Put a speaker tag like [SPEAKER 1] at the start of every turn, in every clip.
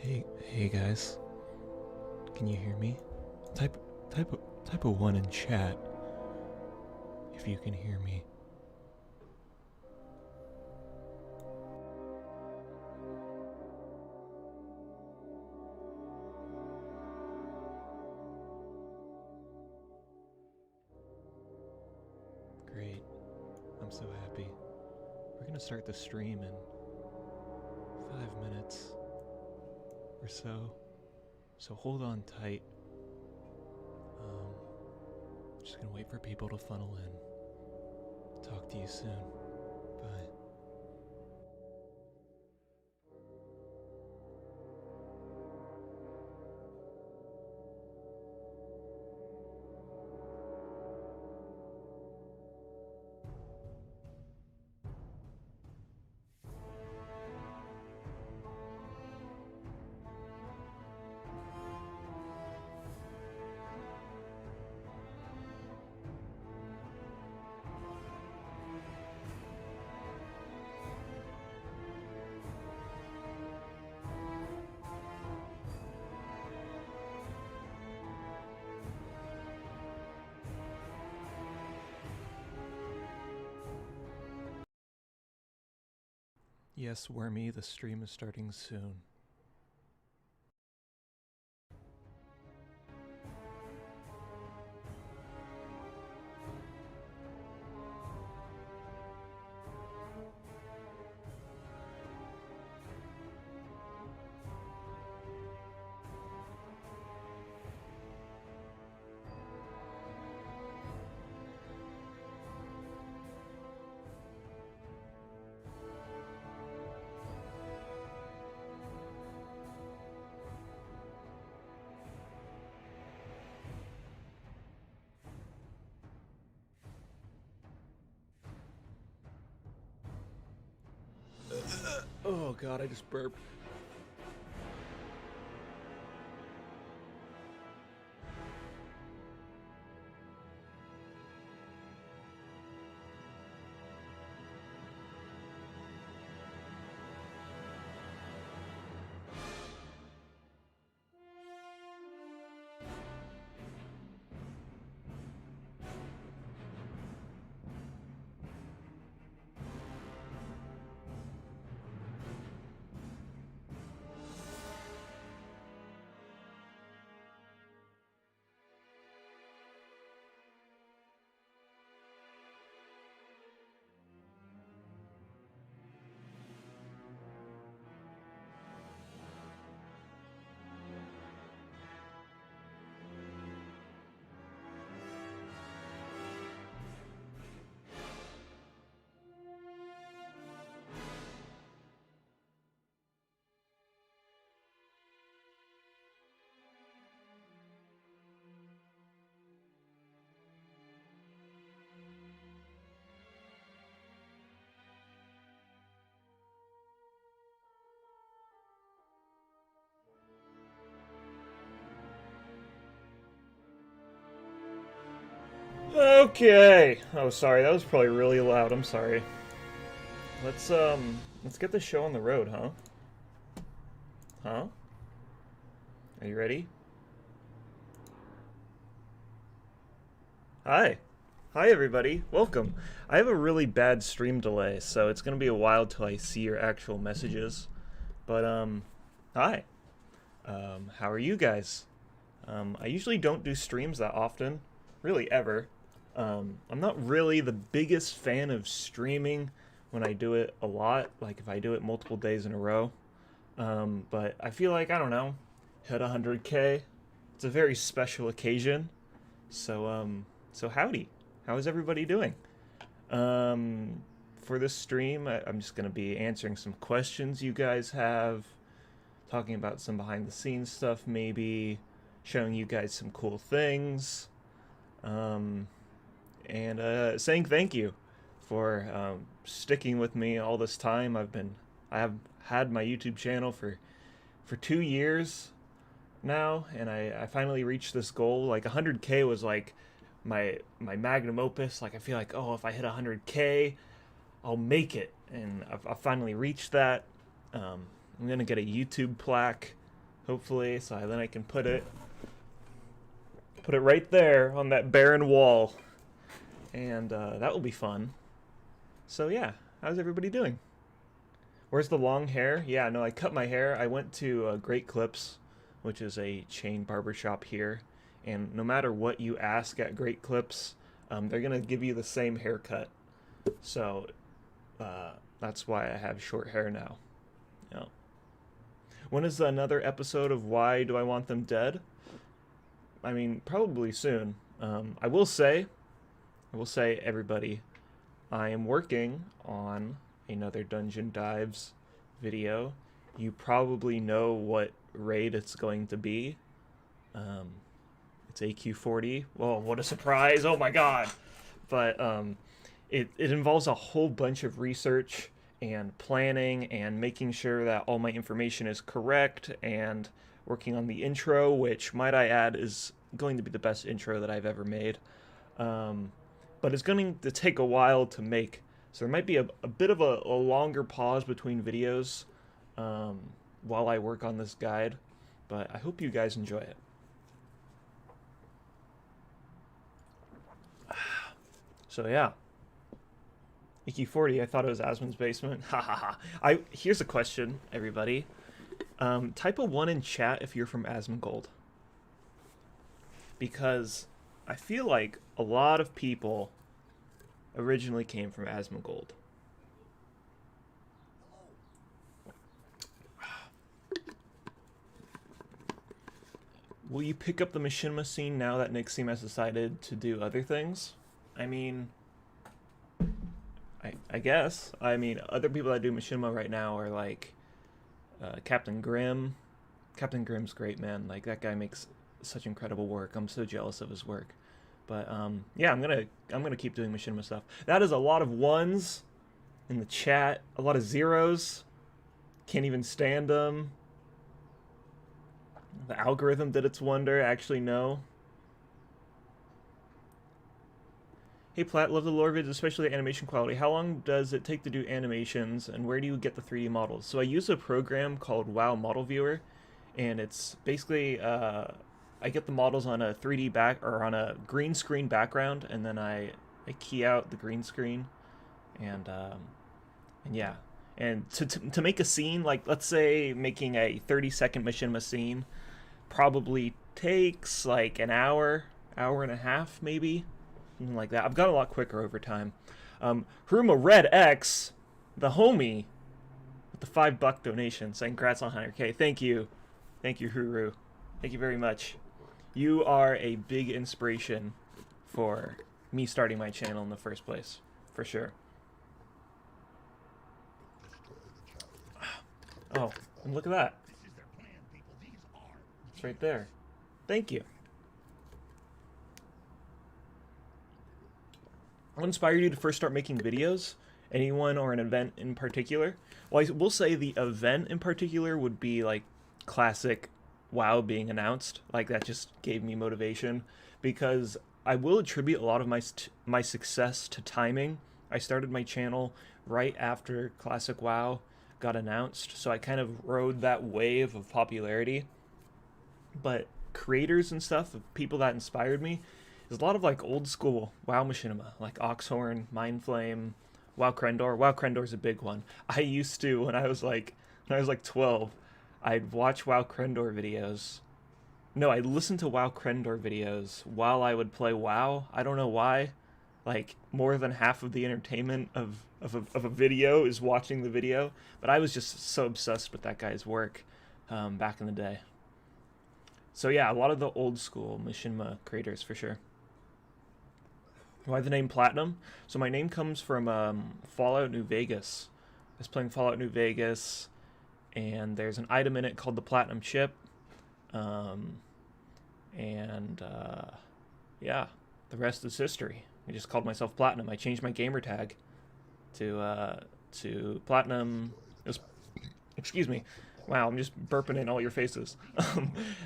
[SPEAKER 1] Hey guys, can you hear me? Type type a one in chat if you can hear me. Great, I'm so happy. We're gonna start the stream in 5 minutes or so, so hold on tight. Just gonna wait for people to funnel in. Talk to you soon. Bye. Yes, Wormy, the stream is starting soon. Oh god, I just burped. Okay. Oh, sorry. That was probably really loud. I'm sorry. Let's get the show on the road, huh? Huh? Are you ready? Hi. Hi everybody. Welcome. I have a really bad stream delay, so it's going to be a while till I see your actual messages. But hi. How are you guys? I usually don't do streams that often, really ever. I'm not really the biggest fan of streaming when I do it a lot, like if I do it multiple days in a row. But I feel like, I don't know, hit 100K. It's a very special occasion. So howdy. How is everybody doing? For this stream, I'm just going to be answering some questions you guys have, talking about some behind the scenes stuff maybe, showing you guys some cool things. And saying thank you for sticking with me all this time. I have had my YouTube channel for 2 years now, and I finally reached this goal. Like 100K was like my magnum opus. Like I feel like, oh, if I hit 100K, I'll make it, and I've finally reached that. I'm gonna get a YouTube plaque Hopefully, so then I can put it right there on that barren wall, and that will be fun. So yeah, how's everybody doing? Where's the long hair? Yeah, no, I cut my hair. I went to Great Clips, which is a chain barbershop here, and no matter what you ask at Great Clips, they're gonna give you the same haircut. So that's why I have short hair now. Yeah. When is another episode of Why Do I Want Them Dead? I mean, probably soon. I will say, everybody, I am working on another Dungeon Dives video. You probably know what raid it's going to be. It's AQ40. Whoa, what a surprise! Oh my god! But it involves a whole bunch of research and planning and making sure that all my information is correct and working on the intro, which, might I add, is going to be the best intro that I've ever made. But it's going to take a while to make, so there might be a bit of a longer pause between videos while I work on this guide, but I hope you guys enjoy it. So yeah, EQ40, I thought it was Asmon's basement. Ha ha ha. Here's a question, everybody. Type a 1 in chat if you're from Asmongold. Because I feel like a lot of people originally came from Asmongold. Will you pick up the machinima scene now that Nixim has decided to do other things? I mean, I guess. I mean, other people that do machinima right now are like Captain Grimm. Captain Grimm's great, man. Like, that guy makes such incredible work. I'm so jealous of his work. But yeah, I'm gonna keep doing machinima stuff. That is a lot of ones in the chat, a lot of zeros. Can't even stand them. The algorithm did its wonder. Actually, no. Hey Platt, love the lore vids, especially the animation quality. How long does it take to do animations, and where do you get the 3D models? So I use a program called WoW Model Viewer, and it's basically I get the models on a 3D or on a green screen background, and then I key out the green screen, and yeah, and to make a scene, like let's say making a 30-second machinima scene, probably takes like an hour and a half maybe. Something like that. I've got a lot quicker over time. Haruma Red X, the homie, with the $5 donation, saying congrats on 100K. Thank you. Thank you, Huru. Thank you very much. You are a big inspiration for me starting my channel in the first place. For sure. Oh, and look at that. It's right there. Thank you. What inspired you to first start making videos? Anyone or an event in particular? Well, I will say the event in particular would be like classic WoW being announced. Like, that just gave me motivation, because I will attribute a lot of my success to timing. I started my channel right after classic WoW got announced, so I kind of rode that wave of popularity. But creators and stuff, people that inspired me, there's a lot of like old school WoW machinima, like Oxhorn, Mindflame, WoW Krendor. WoW Krendor's a big one. I used to, when I was like 12, I'd watch WoW Krendor videos. No, I'd listen to WoW Krendor videos while I would play WoW. I don't know why. Like, more than half of the entertainment of a video is watching the video. But I was just so obsessed with that guy's work back in the day. So yeah, a lot of the old school machinima creators for sure. Why the name Platinum? So my name comes from Fallout New Vegas. I was playing Fallout New Vegas, and there's an item in it called the Platinum Chip. Yeah, the rest is history. I just called myself Platinum. I changed my gamer tag to Platinum. Excuse me. Wow, I'm just burping in all your faces.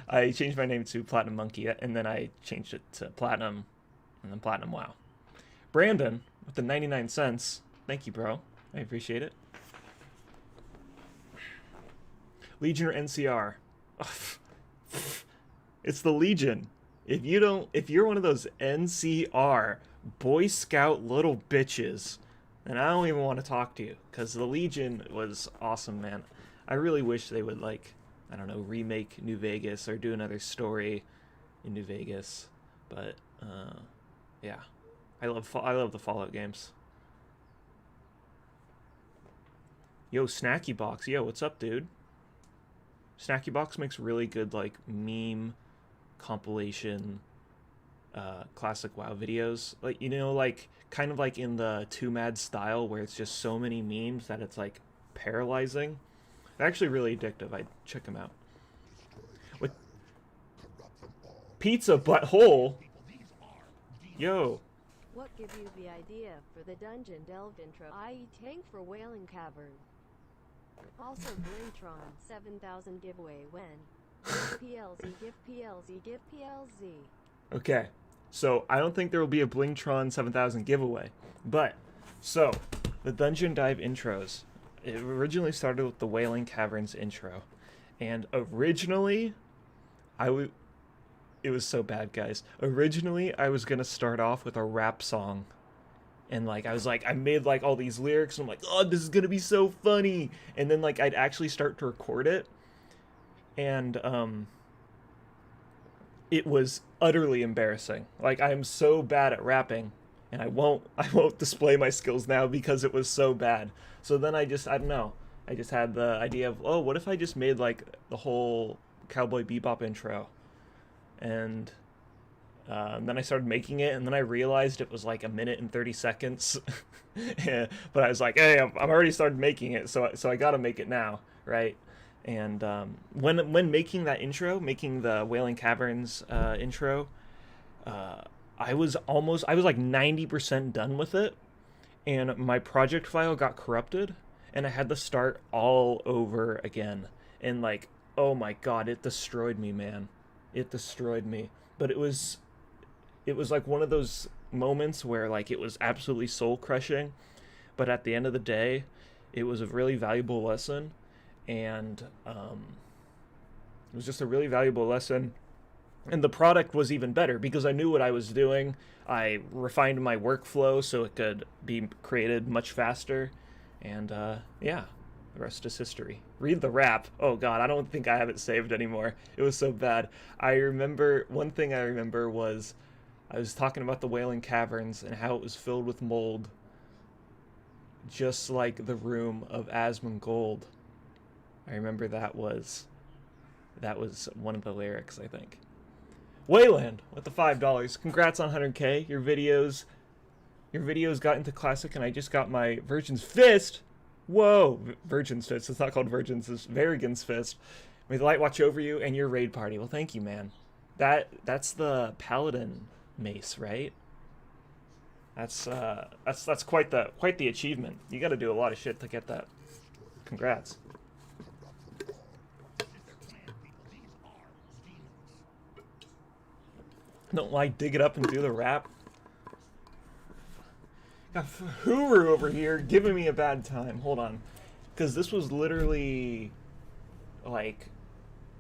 [SPEAKER 1] I changed my name to Platinum Monkey, and then I changed it to Platinum, and then Platinum WoW. Brandon, with the 99 cents. Thank you, bro. I appreciate it. Legion or NCR? Ugh. It's the Legion. If you're one of those NCR Boy Scout little bitches, then I don't even want to talk to you, because the Legion was awesome, man. I really wish they would, like, I don't know, remake New Vegas or do another story in New Vegas. But yeah, I love the Fallout games. Yo, Snacky Box, yo, what's up, dude? Snacky Box makes really good, like, meme compilation classic WoW videos, like, you know, like kind of like in the Too Mad style, where it's just so many memes that it's like paralyzing. They're actually really addictive. I'd check them out. With pizza butthole, yo.
[SPEAKER 2] What gave you the idea for the Dungeon Delve intro, i.e. tank for Wailing Cavern? Also Blingtron 7000 giveaway when? Give PLZ.
[SPEAKER 1] Okay, so I don't think there will be a Blingtron 7000 giveaway, but so the Dungeon Dive intros, it originally started with the Wailing Caverns intro, and originally it was so bad, guys. Originally I was gonna start off with a rap song, and like I made like all these lyrics, and I'm like, oh, this is gonna be so funny, and then like I'd actually start to record it, and it was utterly embarrassing. Like, I am so bad at rapping, and I won't display my skills now because it was so bad. So then I don't know, I just had the idea of, oh, what if I just made like the whole Cowboy Bebop intro, and then I started making it, and then I realized it was like 1:30 seconds. Yeah, but I was like, hey, I'm already started making it, so I gotta make it now, right? And when making that intro, making the Wailing Caverns intro, I was like 90% done with it, and my project file got corrupted, and I had to start all over again. And like, oh my god, it destroyed me, man. It destroyed me. But it was like one of those moments where like it was absolutely soul crushing, but at the end of the day, it was a really valuable lesson. And it was just a really valuable lesson, and the product was even better because I knew what I was doing. I refined my workflow so it could be created much faster, and yeah, the rest is history. Read the rap. Oh god, I don't think I have it saved anymore. It was so bad. One thing I remember was I was talking about the Wailing Caverns and how it was filled with mold, just like the room of Asmongold. I remember that was one of the lyrics, I think. Wayland with the $5. Congrats on 100K. Your videos got into classic, and I just got my Virgin's Fist. Whoa, Virgin's Fist. It's not called Virgin's. It's Varigan's Fist. May the light watch over you and your raid party. Well, thank you, man. That's the Paladin mace, right? That's quite the achievement. You got to do a lot of shit to get that. Congrats. Don't like dig it up and do the rap. Got Huru over here giving me a bad time. Hold on, because this was literally like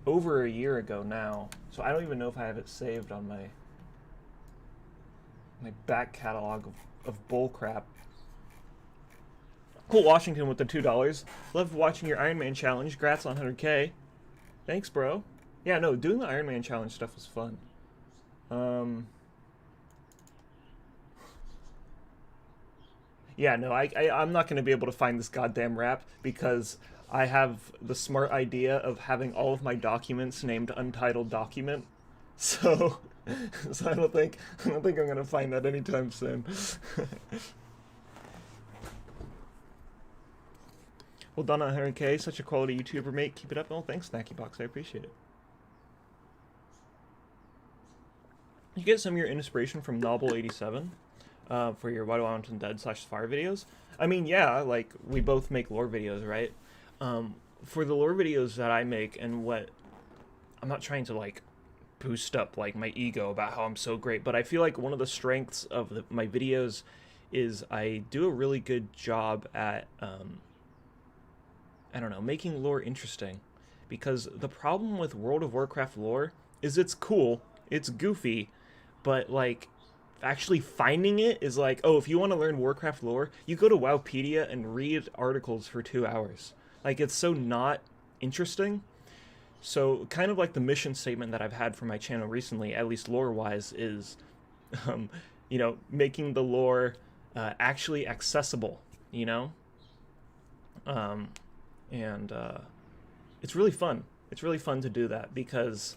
[SPEAKER 1] over a year ago now, so I don't even know if I have it saved on my back catalog of bullcrap. Cool Washington with the $2. Love watching your Iron Man challenge. Grats on 100K. Thanks, bro. Yeah, no, doing the Iron Man challenge stuff was fun. Yeah, no, I'm not going to be able to find this goddamn rap because I have the smart idea of having all of my documents named Untitled Document. So, I don't think I'm going to find that anytime soon. Well done on 100K. Such a quality YouTuber, mate. Keep it up. Oh, thanks, Snacky Box. I appreciate it. You get some of your inspiration from Noble87 for your Why Do I Want Undead /Fire videos. I mean, yeah, like, we both make lore videos, right? For the lore videos that I make, and what... I'm not trying to, like, boost up, like, my ego about how I'm so great, but I feel like one of the strengths of my videos is I do a really good job at, I don't know, making lore interesting. because the problem with World of Warcraft lore is it's cool, it's goofy, but like actually finding it is like, oh, if you want to learn Warcraft lore, you go to Wowpedia and read articles for 2 hours. Like, it's so not interesting. So kind of like the mission statement that I've had for my channel recently, at least lore wise, is um, making the lore actually accessible, you know? And it's really fun. It's really fun to do that because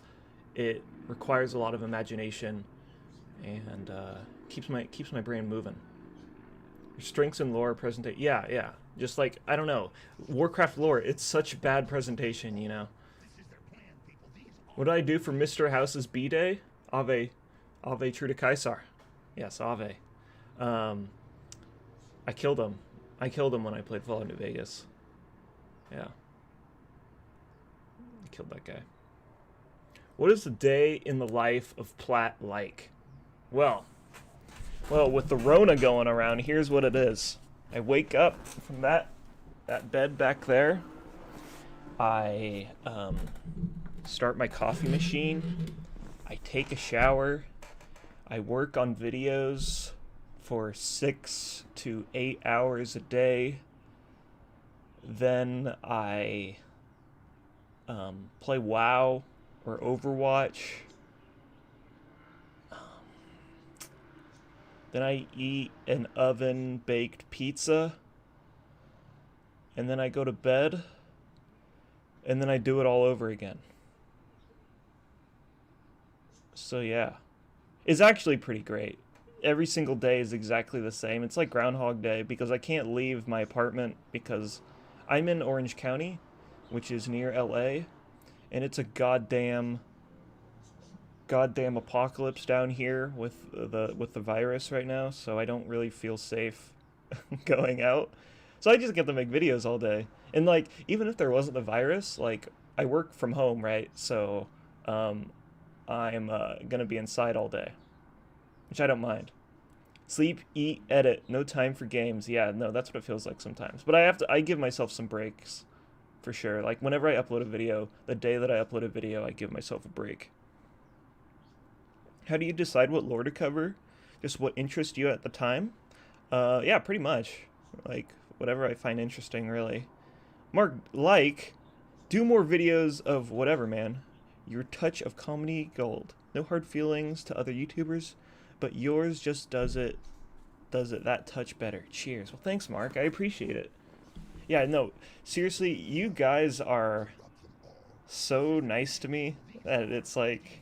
[SPEAKER 1] it requires a lot of imagination and keeps my brain moving. Your strengths and lore presentation. Yeah. Just like, I don't know, Warcraft lore. It's such bad presentation, you know. What do I do for Mr. House's B-Day? Ave true to Caesar. Yes, Ave. I killed him. I killed him when I played Fallout New Vegas. Yeah. I killed that guy. What is the day in the life of Platt like? Well, with the Rona going around, here's what it is. I wake up from that bed back there. I start my coffee machine. I take a shower. I work on videos for 6 to 8 hours a day. Then I play WoW or Overwatch. Then I eat an oven-baked pizza. And then I go to bed. And then I do it all over again. So yeah. It's actually pretty great. Every single day is exactly the same. It's like Groundhog Day because I can't leave my apartment because I'm in Orange County, which is near LA, and it's a goddamn apocalypse down here with the virus right now, so I don't really feel safe going out. So I just get to make videos all day. And like, even if there wasn't a virus, like, I work from home, right? So I'm gonna be inside all day, which I don't mind. Sleep, eat, edit, no time for games. Yeah, no, that's what it feels like sometimes. But I give myself some breaks, for sure. Like, whenever I upload a video, the day that I upload a video, I give myself a break. How do you decide what lore to cover? Just what interests you at the time? Yeah, pretty much. Like, whatever I find interesting, really. Mark, do more videos of whatever, man. Your touch of comedy gold. No hard feelings to other YouTubers, but yours just does it that touch better. Cheers. Well, thanks, Mark. I appreciate it. Yeah, no, seriously, you guys are so nice to me that it's like,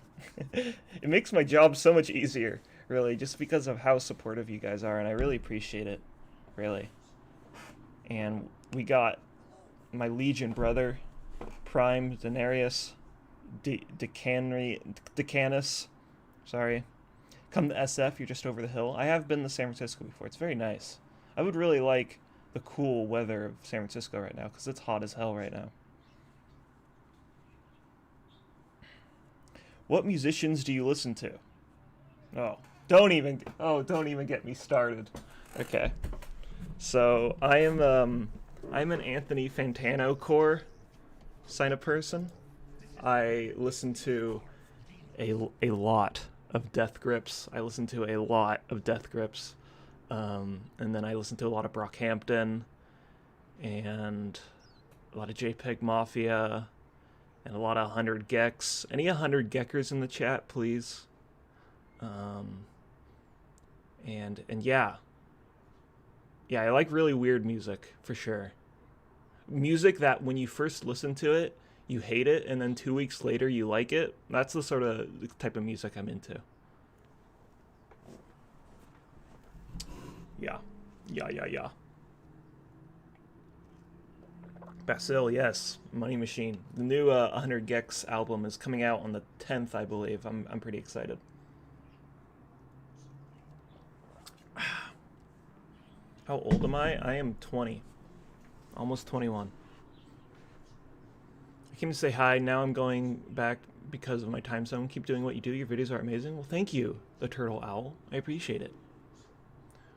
[SPEAKER 1] it makes my job so much easier, really, just because of how supportive you guys are, and I really appreciate it, really. And we got my Legion brother, Prime Denarius, Decanus, sorry. Come to SF, you're just over the hill. I have been to San Francisco before. It's very nice. I would really like the cool weather of San Francisco right now, because it's hot as hell right now. What musicians do you listen to? Oh, don't even get me started. Okay. So I'm an Anthony Fantano core kind of person. I listen to a lot of Death Grips. And then I listen to a lot of Brockhampton and a lot of JPEG Mafia and a lot of 100 Gex. Any 100 Geckers in the chat, please? And yeah, I like really weird music, for sure. Music that when you first listen to it, you hate it, and then 2 weeks later you like it. That's the sort of type of music I'm into. Yeah. Basil, yes. Money Machine. The new 100 Gex album is coming out on the 10th, I believe. I'm pretty excited. How old am I? I am 20. Almost 21. I came to say hi. Now I'm going back because of my time zone. Keep doing what you do. Your videos are amazing. Well, thank you, the Turtle Owl. I appreciate it.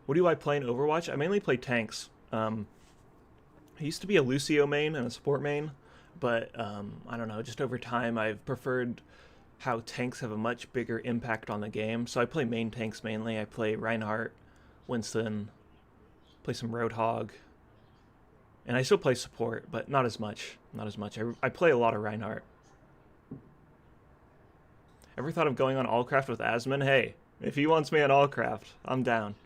[SPEAKER 1] What do I play in Overwatch? I mainly play tanks. I used to be a Lucio main and a support main, but I don't know, just over time I've preferred how tanks have a much bigger impact on the game. So I play main tanks mainly. I play Reinhardt, Winston, play some Roadhog, and I still play support, but not as much. Not as much. I play a lot of Reinhardt. Ever thought of going on Allcraft with Asmon? Hey, if he wants me on Allcraft, I'm down.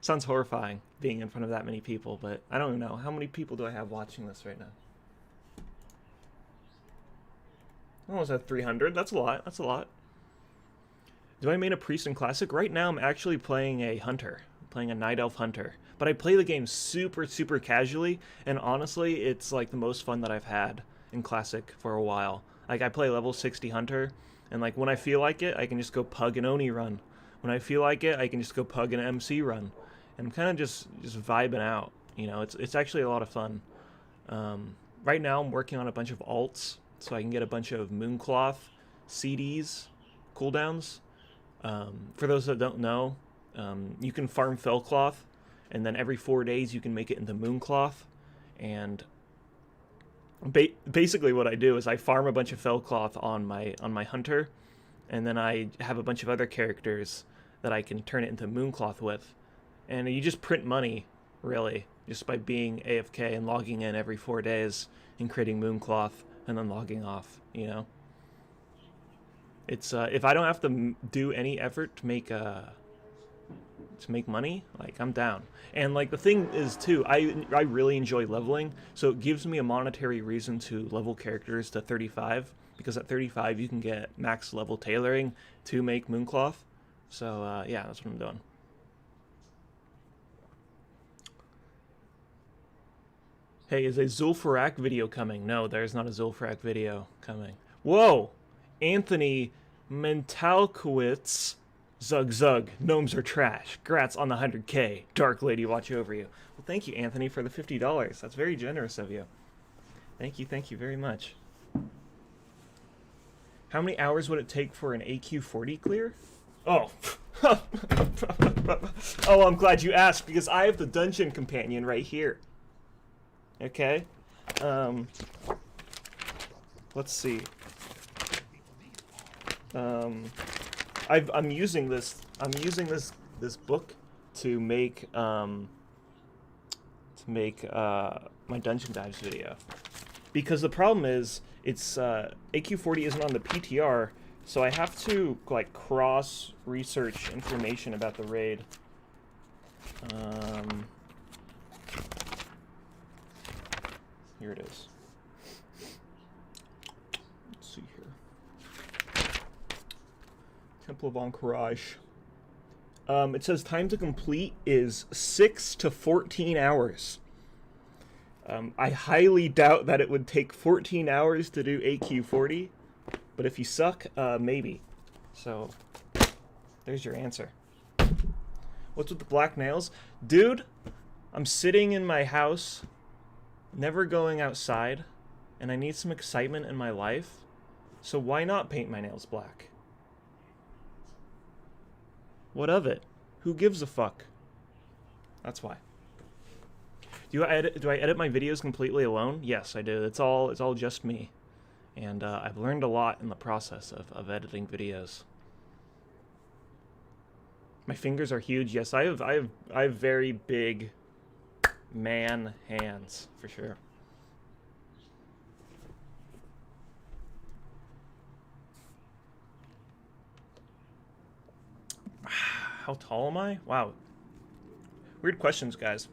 [SPEAKER 1] Sounds horrifying being in front of that many people, but I don't know. How many people do I have watching this right now? Almost at 300. That's a lot. That's a lot. Do I main a priest in Classic? Right now I'm actually playing a hunter. I'm playing a Night Elf hunter. But I play the game super, super casually, and honestly, it's like the most fun that I've had in Classic for a while. Like, I play level 60 hunter, and like when I feel like it, I can just go pug an Oni run. When I feel like it, I can just go pug an MC run. And I'm kind of just vibing out. You know, it's actually a lot of fun. Right now I'm working on a bunch of alts, so I can get a bunch of Mooncloth CDs, cooldowns. For those that don't know, you can farm Fellcloth, and then every 4 days you can make it into Mooncloth. And basically what I do is I farm a bunch of Fellcloth on my hunter, and then I have a bunch of other characters that I can turn it into Mooncloth with. And you just print money, really, just by being AFK and logging in every 4 days and creating Mooncloth and then logging off, you know? It's if I don't have to do any effort to make money, like, I'm down. And like the thing is too, I really enjoy leveling, so it gives me a monetary reason to level characters to 35, because at 35 you can get max level tailoring to make Mooncloth. So yeah, that's what I'm doing. Hey, is a Zul'Farrak video coming? No, there's not a Zul'Farrak video coming. Whoa! Anthony Mentalkowitz. Zug zug. Gnomes are trash. Grats on the 100K. Dark Lady watch over you. Well, thank you, Anthony, for the $50. That's very generous of you. Thank you very much. How many hours would it take for an AQ40 clear? Oh. Oh, I'm glad you asked, because I have the dungeon companion right here. Okay, let's see. I'm using this book to make my dungeon dives video, because the problem is it's AQ40 isn't on the PTR, so I have to like cross research information about the raid. Here it is. Let's see here. Temple of Encourage. It says time to complete is 6 to 14 hours. I highly doubt that it would take 14 hours to do AQ40, but if you suck, maybe. So, there's your answer. What's with the black nails? Dude, I'm sitting in my house, never going outside, and I need some excitement in my life, so why not paint my nails black? What of it? Who gives a fuck? That's why. Do I edit my videos completely alone? Yes, I do. It's all just me, and I've learned a lot in the process of editing videos. My fingers are huge. Yes, I have very big man hands, for sure. How tall am I? Wow. Weird questions, guys.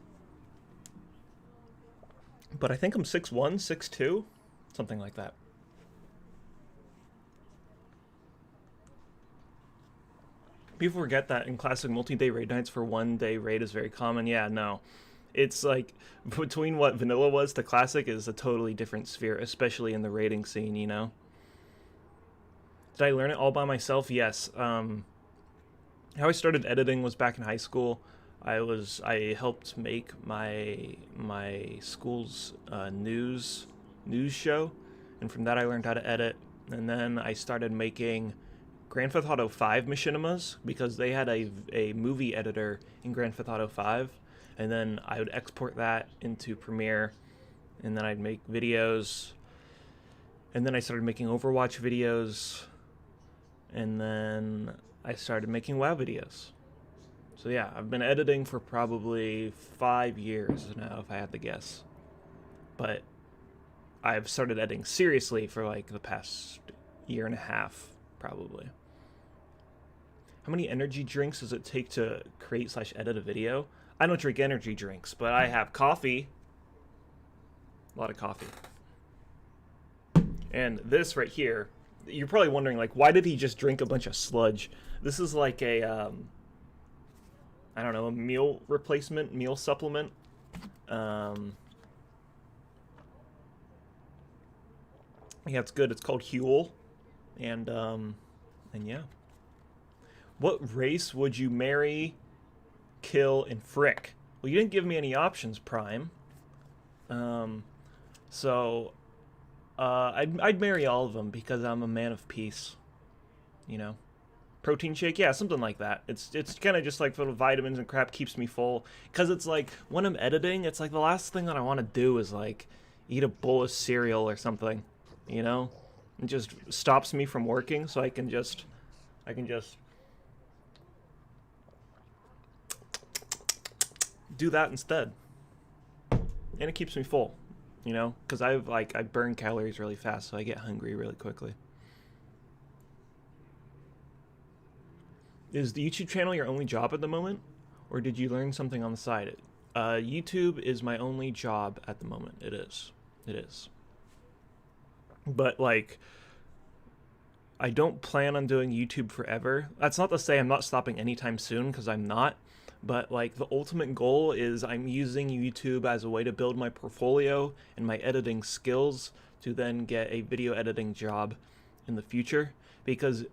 [SPEAKER 1] But I think I'm 6'1", 6'2", something like that. People forget that in classic multi-day raid nights for 1 day raid is very common. Yeah, no. It's like, between what vanilla was to classic is a totally different sphere, especially in the raiding scene, you know? Did I learn it all by myself? Yes. How I started editing was back in high school. I helped make my school's news show, and from that I learned how to edit. And then I started making Grand Theft Auto 5 machinimas, because they had a movie editor in Grand Theft Auto 5, and then I would export that into Premiere, and then I'd make videos. And then I started making Overwatch videos, and then I started making WoW videos. So yeah, I've been editing for probably 5 years now, if I had to guess. But I've started editing seriously for like the past year and a half, probably. How many energy drinks does it take to create/edit a video? I don't drink energy drinks, but I have coffee. A lot of coffee. And this right here, you're probably wondering, like, why did he just drink a bunch of sludge? This is like a, I don't know, a meal replacement, meal supplement. Yeah, it's good. It's called Huel. And yeah. What race would you marry, kill, and frick? Well, you didn't give me any options, Prime. So I'd marry all of them because I'm a man of peace. You know, protein shake, yeah, something like that. It's kind of just like for the vitamins and crap, keeps me full. Because it's like when I'm editing, it's like the last thing that I want to do is like eat a bowl of cereal or something. You know, it just stops me from working, so I can just do that instead, and it keeps me full. You know, because I burn calories really fast, so I get hungry really quickly. Is the YouTube channel your only job at the moment, or did you learn something on the side? YouTube is my only job at the moment. It is. It is. But, like, I don't plan on doing YouTube forever. That's not to say I'm not stopping anytime soon, because I'm not. But, like, the ultimate goal is I'm using YouTube as a way to build my portfolio and my editing skills to then get a video editing job in the future. Because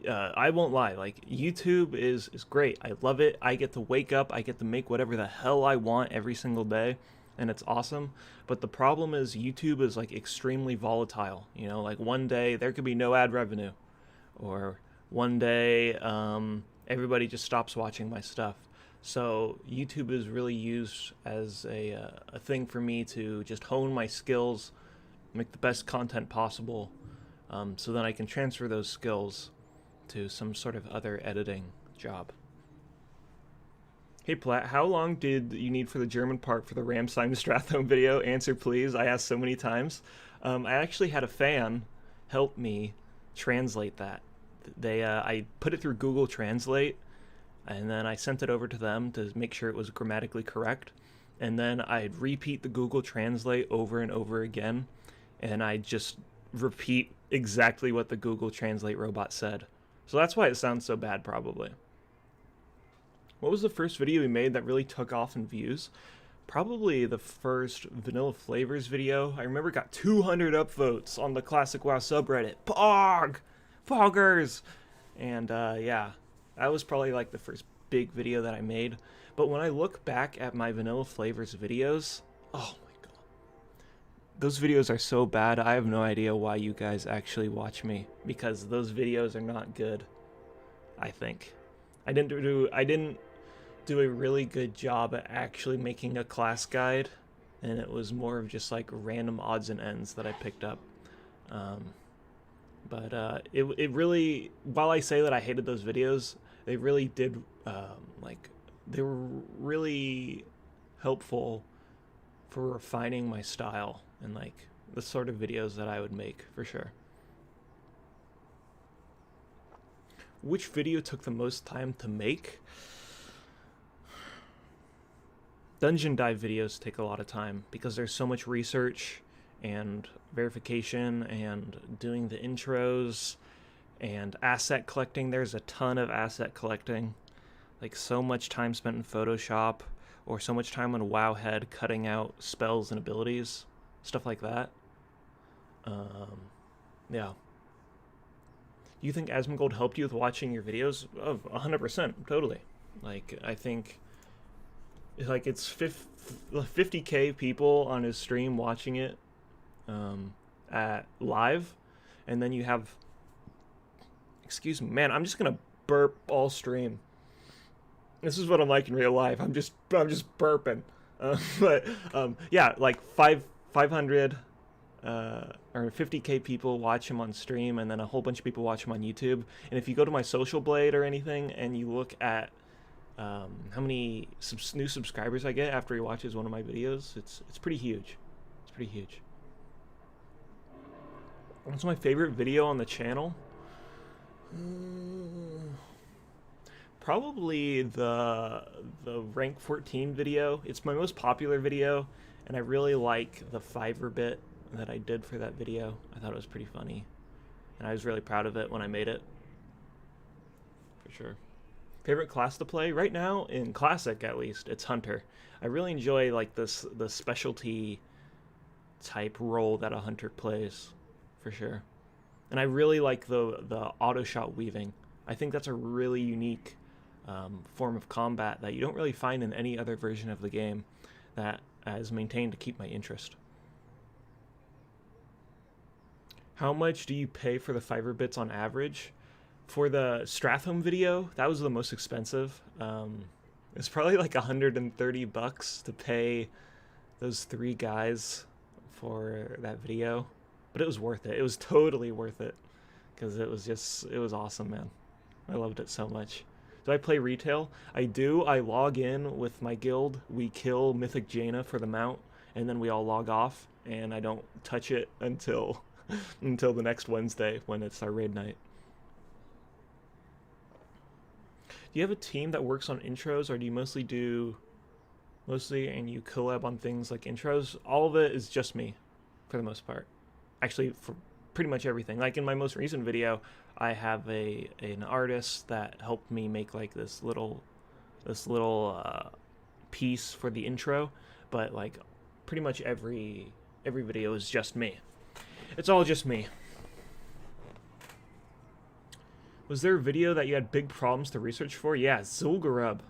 [SPEAKER 1] I won't lie, like, YouTube is great. I love it. I get to wake up. I get to make whatever the hell I want every single day. And it's awesome. But the problem is YouTube is, like, extremely volatile. You know, like, one day there could be no ad revenue. Or one day everybody just stops watching my stuff. So YouTube is really used as a thing for me to just hone my skills, make the best content possible, so then I can transfer those skills to some sort of other editing job. Hey Platt, how long did you need for the German part for the Ramsheim Strathome video? Answer please, I asked so many times. I actually had a fan help me translate that. I put it through Google Translate, and then I sent it over to them to make sure it was grammatically correct. And then I'd repeat the Google Translate over and over again, and I'd just repeat exactly what the Google Translate robot said. So that's why it sounds so bad, probably. What was the first video we made that really took off in views? Probably the first Vanilla Flavors video. I remember it got 200 upvotes on the Classic WoW subreddit. Pog! Poggers! And yeah, that was probably like the first big video that I made. But when I look back at my Vanilla Flavors videos, oh my god. Those videos are so bad, I have no idea why you guys actually watch me. Because those videos are not good, I think. I didn't do a really good job at actually making a class guide. And it was more of just like random odds and ends that I picked up. But it really, while I say that I hated those videos, they really did, like, they were really helpful for refining my style and, like, the sort of videos that I would make, for sure. Which video took the most time to make? Dungeon dive videos take a lot of time because there's so much research and verification and doing the intros and asset collecting. There's a ton of asset collecting, like so much time spent in Photoshop or so much time on Wowhead cutting out spells and abilities, stuff like that. Yeah. Do you think Asmongold helped you with watching your videos? Oh, 100%, totally. Like, I think, like, it's 50k people on his stream watching it at live, and then you have, excuse me, man, I'm just gonna burp all stream. This is what I'm like in real life. I'm just burping. But yeah, like 500 or 50K people watch him on stream, and then a whole bunch of people watch him on YouTube. And if you go to my Social Blade or anything, and you look at how many new subscribers I get after he watches one of my videos, it's pretty huge. It's pretty huge. What's my favorite video on the channel? Probably the rank 14 video. It's my most popular video, and I really like the Fiverr bit that I did for that video. I thought it was pretty funny, and I was really proud of it when I made it. For sure. Favorite class to play right now, in Classic at least, it's Hunter. I really enjoy like the specialty type role that a Hunter plays, for sure. And I really like the auto shot weaving. I think that's a really unique form of combat that you don't really find in any other version of the game that is maintained to keep my interest. How much do you pay for the Fiverr bits on average? For the Stratham video, that was the most expensive. It's probably like $130 to pay those 3 guys for that video, but it was worth it. It was totally worth it because it was awesome, man. I loved it so much. Do I play retail? I do. I log in with my guild. We kill Mythic Jaina for the mount, and then we all log off, and I don't touch it until until the next Wednesday when it's our raid night. Do you have a team that works on intros, or do you mostly and you collab on things like intros? All of it is just me, for the most part. Actually, for pretty much everything. Like in my most recent video, I have an artist that helped me make like this little piece for the intro, but like pretty much every video is just me. It's all just me. Was there a video that you had big problems to research for? Yeah, Zul'Gurub.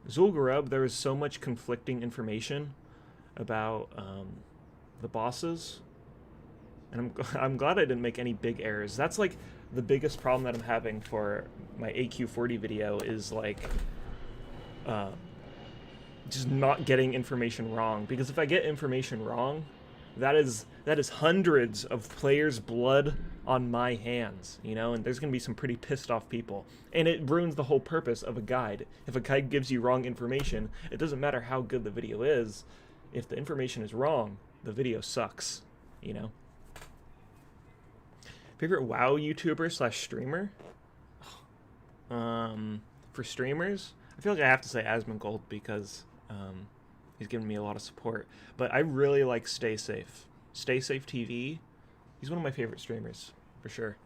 [SPEAKER 1] Zul'Gurub, there was so much conflicting information about the bosses, and I'm glad I didn't make any big errors. That's like the biggest problem that I'm having for my AQ40 video is like just not getting information wrong. Because if I get information wrong, that is hundreds of players' blood on my hands, you know, and there's going to be some pretty pissed off people. And it ruins the whole purpose of a guide. If a guide gives you wrong information, it doesn't matter how good the video is. If the information is wrong, the video sucks, you know. Favorite WoW YouTuber / streamer? For streamers, I feel like I have to say Asmongold because he's given me a lot of support. But I really like Stay Safe. Stay Safe TV. He's one of my favorite streamers, for sure.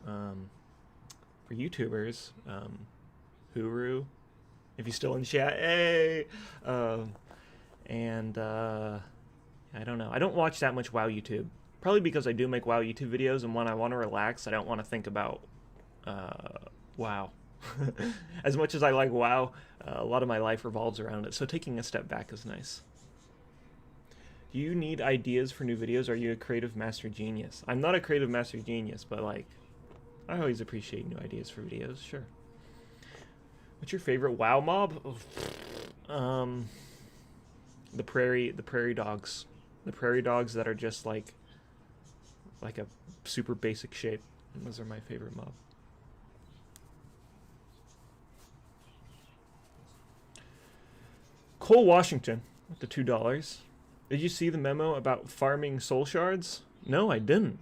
[SPEAKER 1] For YouTubers, Huru, if he's still in chat, hey! I don't know. I don't watch that much WoW YouTube. Probably because I do make WoW YouTube videos, and when I want to relax, I don't want to think about WoW. As much as I like WoW, a lot of my life revolves around it, so taking a step back is nice. Do you need ideas for new videos? Are you a creative master genius? I'm not a creative master genius, but like, I always appreciate new ideas for videos, sure. What's your favorite WoW mob? The prairie dogs. The prairie dogs that are just like a super basic shape. Those are my favorite mob. Cole Washington with the $2. Did you see the memo about farming soul shards? No, I didn't.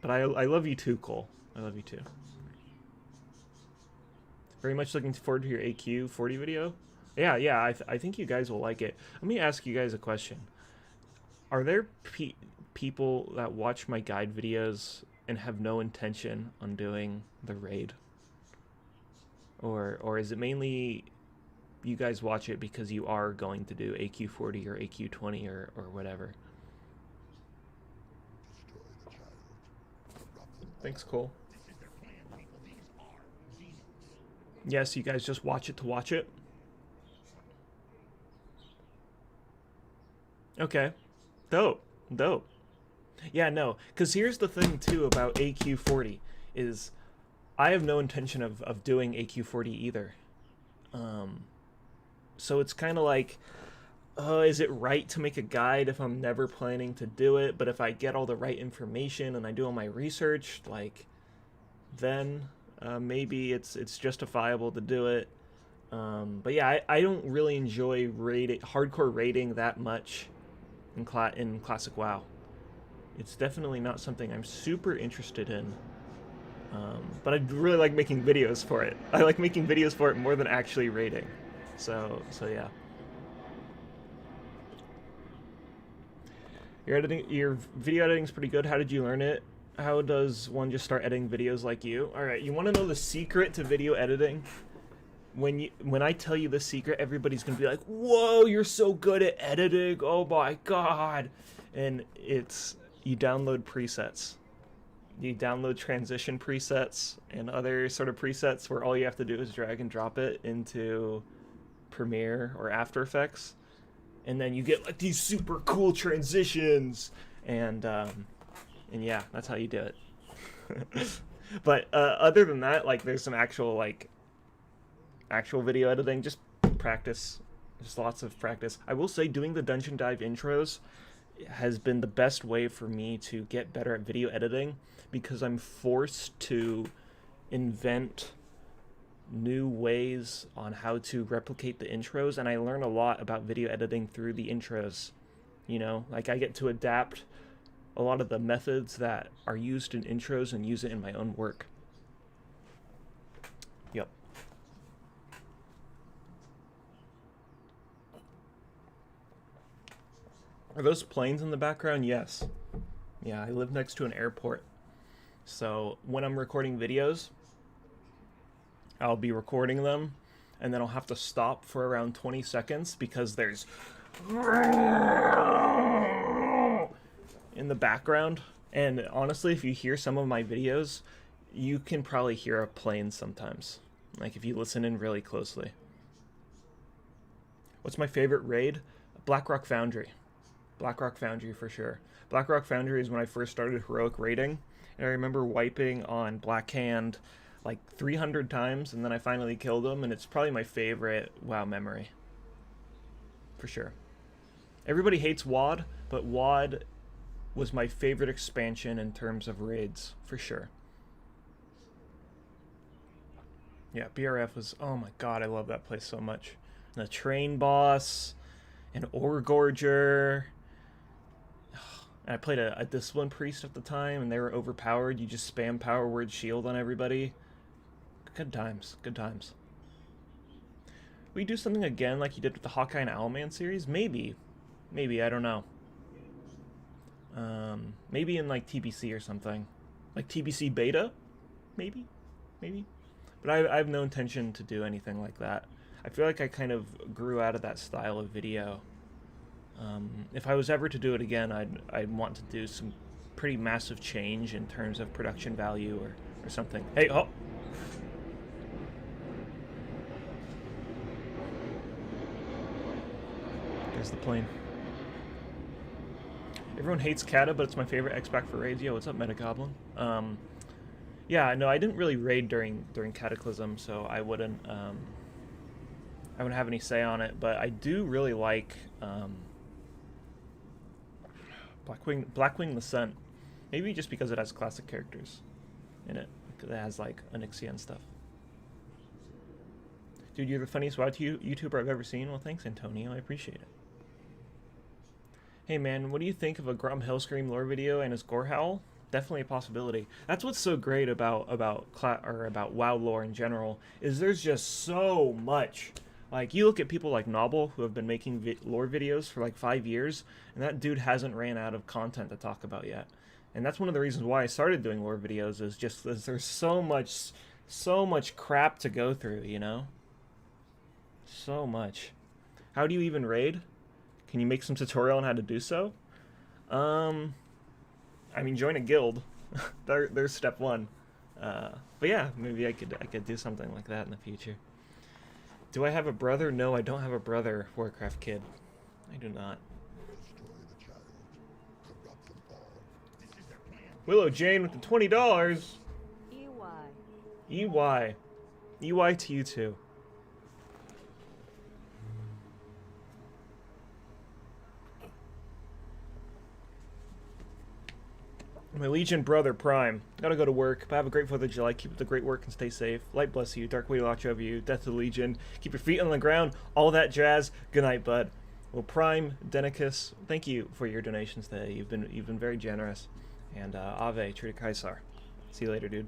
[SPEAKER 1] But I love you too, Cole. I love you too. Very much looking forward to your AQ40 video. Yeah, I think you guys will like it. Let me ask you guys a question. Are there people that watch my guide videos and have no intention on doing the raid? Or is it mainly you guys watch it because you are going to do AQ40 or AQ20 or whatever? Thanks, Cole. Yes, you guys just watch it to watch it? Okay. Dope. Yeah, no. Because here's the thing, too, about AQ40 is I have no intention of doing AQ40 either. So it's kind of like is it right to make a guide if I'm never planning to do it? But if I get all the right information and I do all my research, like, then maybe it's justifiable to do it. But yeah, I don't really enjoy hardcore raiding that much in classic WoW. It's definitely not something I'm super interested in. But I really like making videos for it. I like making videos for it more than actually raiding. So yeah. Your video editing's pretty good. How did you learn it? How does one just start editing videos like you? All right, you want to know the secret to video editing? When I tell you the secret, everybody's gonna be like, "Whoa, you're so good at editing! Oh my god!" And it's you download presets. You download transition presets and other sort of presets where all you have to do is drag and drop it into Premiere or After Effects, and then you get like these super cool transitions, and yeah, that's how you do it. But other than that, like, there's some actual video editing, just practice, just lots of practice. I will say doing the dungeon dive intros has been the best way for me to get better at video editing, because I'm forced to invent new ways on how to replicate the intros, and I learn a lot about video editing through the intros. You know, like, I get to adapt a lot of the methods that are used in intros and use it in my own work. Yep. Are those planes in the background? Yes. Yeah, I live next to an airport. So when I'm recording videos, I'll be recording them, and then I'll have to stop for around 20 seconds because there's in the background. And honestly, if you hear some of my videos, you can probably hear a plane sometimes, like if you listen in really closely. What's my favorite raid? Blackrock Foundry. Blackrock Foundry for sure. Blackrock Foundry is when I first started heroic raiding, and I remember wiping on Black Hand like 300 times, and then I finally killed him, and it's probably my favorite WoW memory. For sure. Everybody hates WoD, but WoD was my favorite expansion in terms of raids, for sure. Yeah, BRF was, oh my god, I love that place so much. The train boss, an ore gorger. And I played a discipline priest at the time, and they were overpowered. You just spam power word shield on everybody. Good times, good times. Will you do something again like you did with the Hawkeye and Owlman series? Maybe. Maybe, I don't know. Maybe in like TBC or something. Like TBC beta? Maybe? Maybe? But I have no intention to do anything like that. I feel like I kind of grew out of that style of video. If I was ever to do it again, I'd want to do some pretty massive change in terms of production value or something. Hey, oh! There's the plane. Everyone hates Kata, but it's my favorite X-Pac for raids. Yo, what's up, Metagoblin? Yeah, no, I didn't really raid during Cataclysm, so I wouldn't have any say on it. But I do really like Blackwing the Sun. Maybe just because it has classic characters in it. Because it has like Onyxia and stuff. Dude, you're the funniest WoW YouTuber I've ever seen. Well, thanks, Antonio. I appreciate it. Hey man, what do you think of a Grom Hellscream lore video and his gore howl? Definitely a possibility. That's what's so great about WoW lore in general, is there's just so much. Like, you look at people like Noble, who have been making lore videos for like 5 years, and that dude hasn't ran out of content to talk about yet. And that's one of the reasons why I started doing lore videos, is just there's so much crap to go through, you know? So much. How do you even raid? Can you make some tutorial on how to do so? I mean, join a guild. There's step one. But yeah, maybe I could do something like that in the future. Do I have a brother? No, I don't have a brother, Warcraft kid. I do not. Willow Jane with the $20. EY. EY to you too. My Legion brother, Prime. Gotta go to work, but have a great 4th of July. Keep up the great work and stay safe. Light bless you. Dark way to watch over you. Death to the Legion. Keep your feet on the ground. All that jazz. Good night, bud. Well, Prime, Denicus, thank you for your donations today. You've been very generous. And Ave, true to Kaisar. See you later, dude.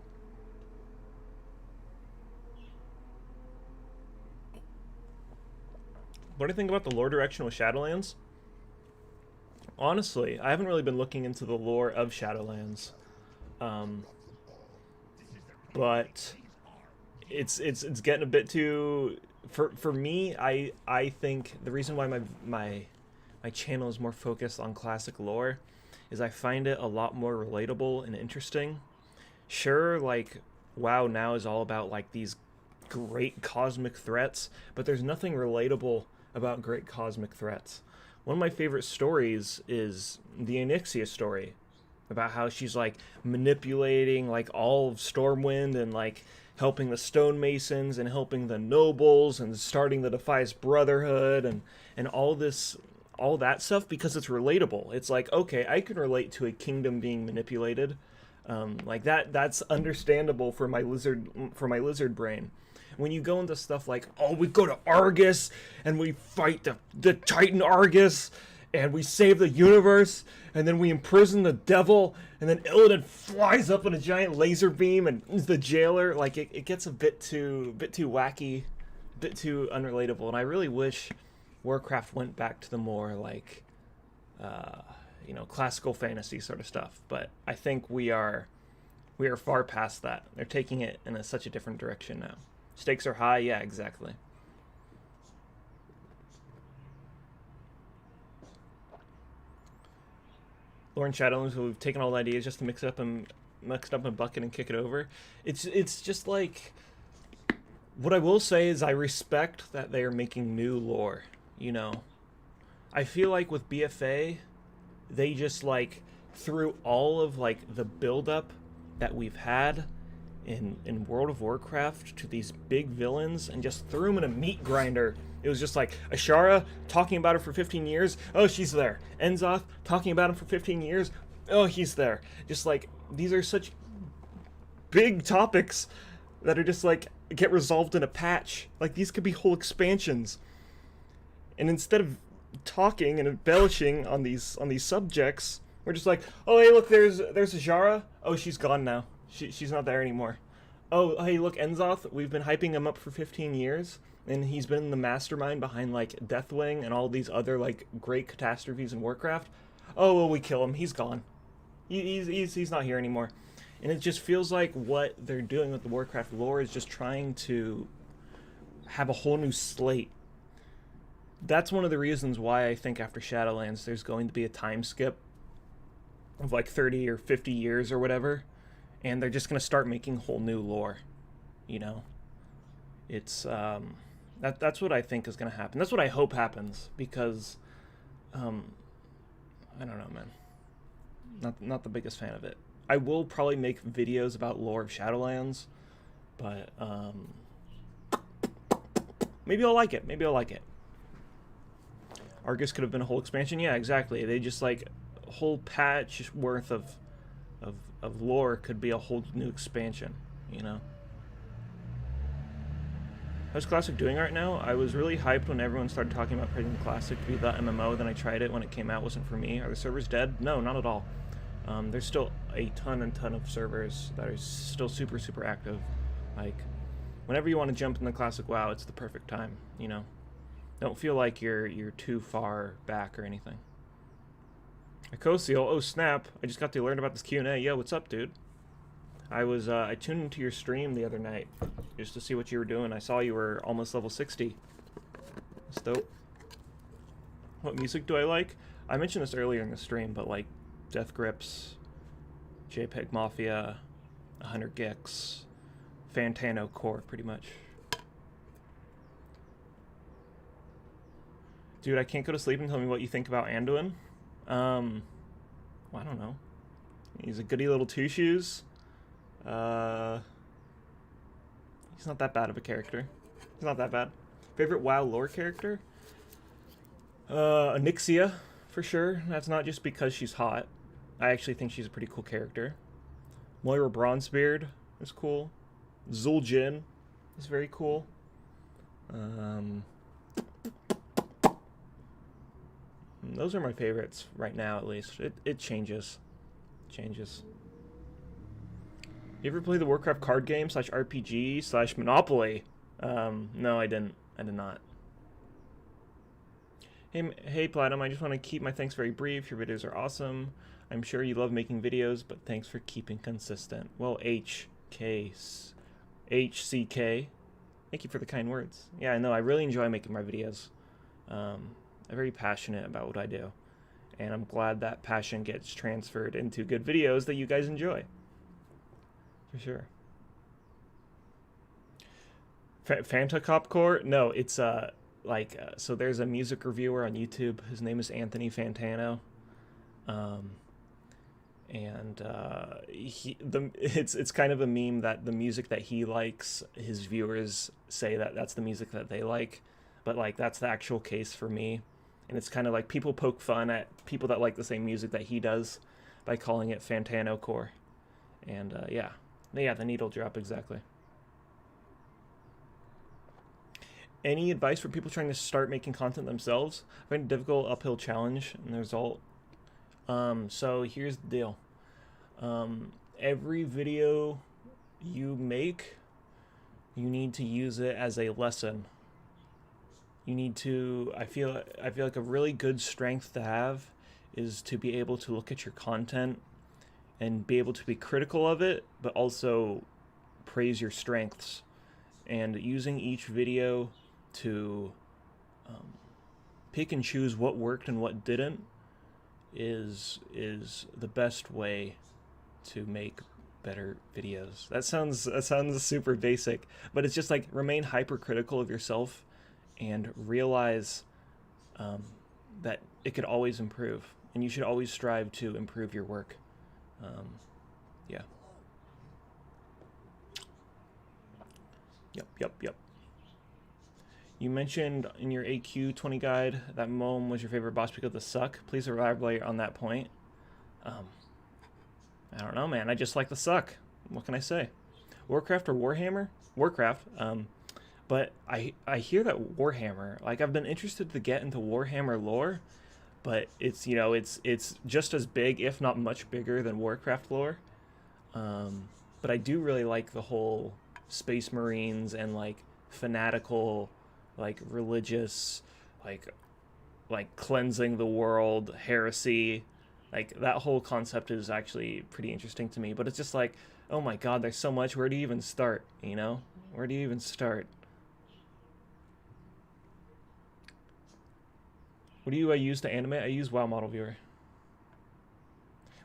[SPEAKER 1] What do you think about the lore direction with Shadowlands? Honestly, I haven't really been looking into the lore of Shadowlands, but it's getting a bit too. For me, I think the reason why my channel is more focused on classic lore is I find it a lot more relatable and interesting. Sure, like WoW now is all about like these great cosmic threats, but there's nothing relatable about great cosmic threats. One of my favorite stories is the Onyxia story, about how she's like manipulating like all of Stormwind and like helping the stonemasons and helping the nobles and starting the Defias Brotherhood and all that stuff because it's relatable. It's like, okay, I can relate to a kingdom being manipulated. Like that's understandable for my lizard brain. When you go into stuff like, oh, we go to Argus and we fight the Titan Argus and we save the universe and then we imprison the devil and then Illidan flies up on a giant laser beam and is the jailer, like it gets a bit too wacky, a bit too unrelatable. And I really wish Warcraft went back to the more like classical fantasy sort of stuff. But I think we are far past that. They're taking it in such a different direction now. Stakes are high, yeah, exactly. Lauren Shadowlands, we've taken all the ideas just to mix it up in a bucket and kick it over. It's just like, what I will say is I respect that they are making new lore, you know. I feel like with BFA, they just like threw all of like the buildup that we've had in World of Warcraft to these big villains and just threw them in a meat grinder. It was just like Ashara talking about her for 15 years. Oh, she's there. Enzoth talking about him for 15 years. Oh, he's there. Just like, these are such big topics that are just like get resolved in a patch. Like, these could be whole expansions. And instead of talking and embellishing on these subjects, we're just like, oh, hey, look, there's Ashara. Oh, she's gone now. She's not there anymore. Oh, hey, look, Enzoth, we've been hyping him up for 15 years, and he's been the mastermind behind, like, Deathwing and all these other, like, great catastrophes in Warcraft. Oh, well, we kill him. He's gone. He's not here anymore. And it just feels like what they're doing with the Warcraft lore is just trying to have a whole new slate. That's one of the reasons why I think after Shadowlands there's going to be a time skip of, like, 30 or 50 years or whatever. And they're just going to start making whole new lore, you know? It's, that's what I think is going to happen. That's what I hope happens, because, I don't know, man. Not the biggest fan of it. I will probably make videos about lore of Shadowlands, but, maybe I'll like it. Maybe I'll like it. Argus could have been a whole expansion. Yeah, exactly. They just, like, a whole patch worth of lore could be a whole new expansion, you know? How's Classic doing right now? I was really hyped when everyone started talking about creating Classic to be the MMO, then I tried it when it came out, wasn't for me. Are the servers dead? No, not at all. There's still a ton of servers that are still super active. Like, whenever you want to jump in the Classic WoW, it's the perfect time, you know? Don't feel like you're too far back or anything. Ecosiel, oh snap, I just got to learn about this QnA. Yo, what's up, dude? I tuned into your stream the other night just to see what you were doing. I saw you were almost level 60. That's dope. What music do I like? I mentioned this earlier in the stream, but like Death Grips, JPEG Mafia, 100 Gex, Fantano Core, pretty much. Dude, I can't go to sleep and tell me what you think about Anduin. Well, I don't know. He's a goody little two shoes. He's not that bad of a character. He's not that bad. Favorite WoW lore character? Onyxia, for sure. That's not just because she's hot. I actually think she's a pretty cool character. Moira Bronzebeard is cool. Zuljin is very cool. Those are my favorites right now, at least. It changes. Changes. You ever play the Warcraft card game / RPG / Monopoly? No, I didn't. I did not. Hey, Platinum, I just want to keep my thanks very brief. Your videos are awesome. I'm sure you love making videos, but thanks for keeping consistent. Well, HCK, thank you for the kind words. Yeah, I know, I really enjoy making my videos. I'm very passionate about what I do, and I'm glad that passion gets transferred into good videos that you guys enjoy. For sure. Fanta Copcore? No, it's so there's a music reviewer on YouTube. His name is Anthony Fantano. It's kind of a meme that the music that he likes, his viewers say that that's the music that they like, but like that's the actual case for me. And it's kind of like people poke fun at people that like the same music that he does by calling it Fantano Core. And yeah, the needle drop, exactly. Any advice for people trying to start making content themselves? I find it a difficult uphill challenge in the result. So here's the deal. Every video you make, you need to use it as a lesson. You need to, I feel like a really good strength to have is to be able to look at your content and be able to be critical of it, but also praise your strengths. And using each video to pick and choose what worked and what didn't is the best way to make better videos. That sounds super basic, but it's just like remain hypercritical of yourself and realize that it could always improve, and you should always strive to improve your work. Yeah. Yep. You mentioned in your AQ20 guide that Moam was your favorite boss because of the suck. Please elaborate on that point. I don't know, man. I just like the suck. What can I say? Warcraft or Warhammer? Warcraft. But I hear that Warhammer, like I've been interested to get into Warhammer lore, but it's, you know, it's just as big, if not much bigger than Warcraft lore. But I do really like the whole Space Marines and like fanatical, like religious, like cleansing the world, heresy. Like that whole concept is actually pretty interesting to me, but it's just like, oh my god, there's so much. Where do you even start? You know? Where do you even start? What do you use to animate? I use WoW Model Viewer.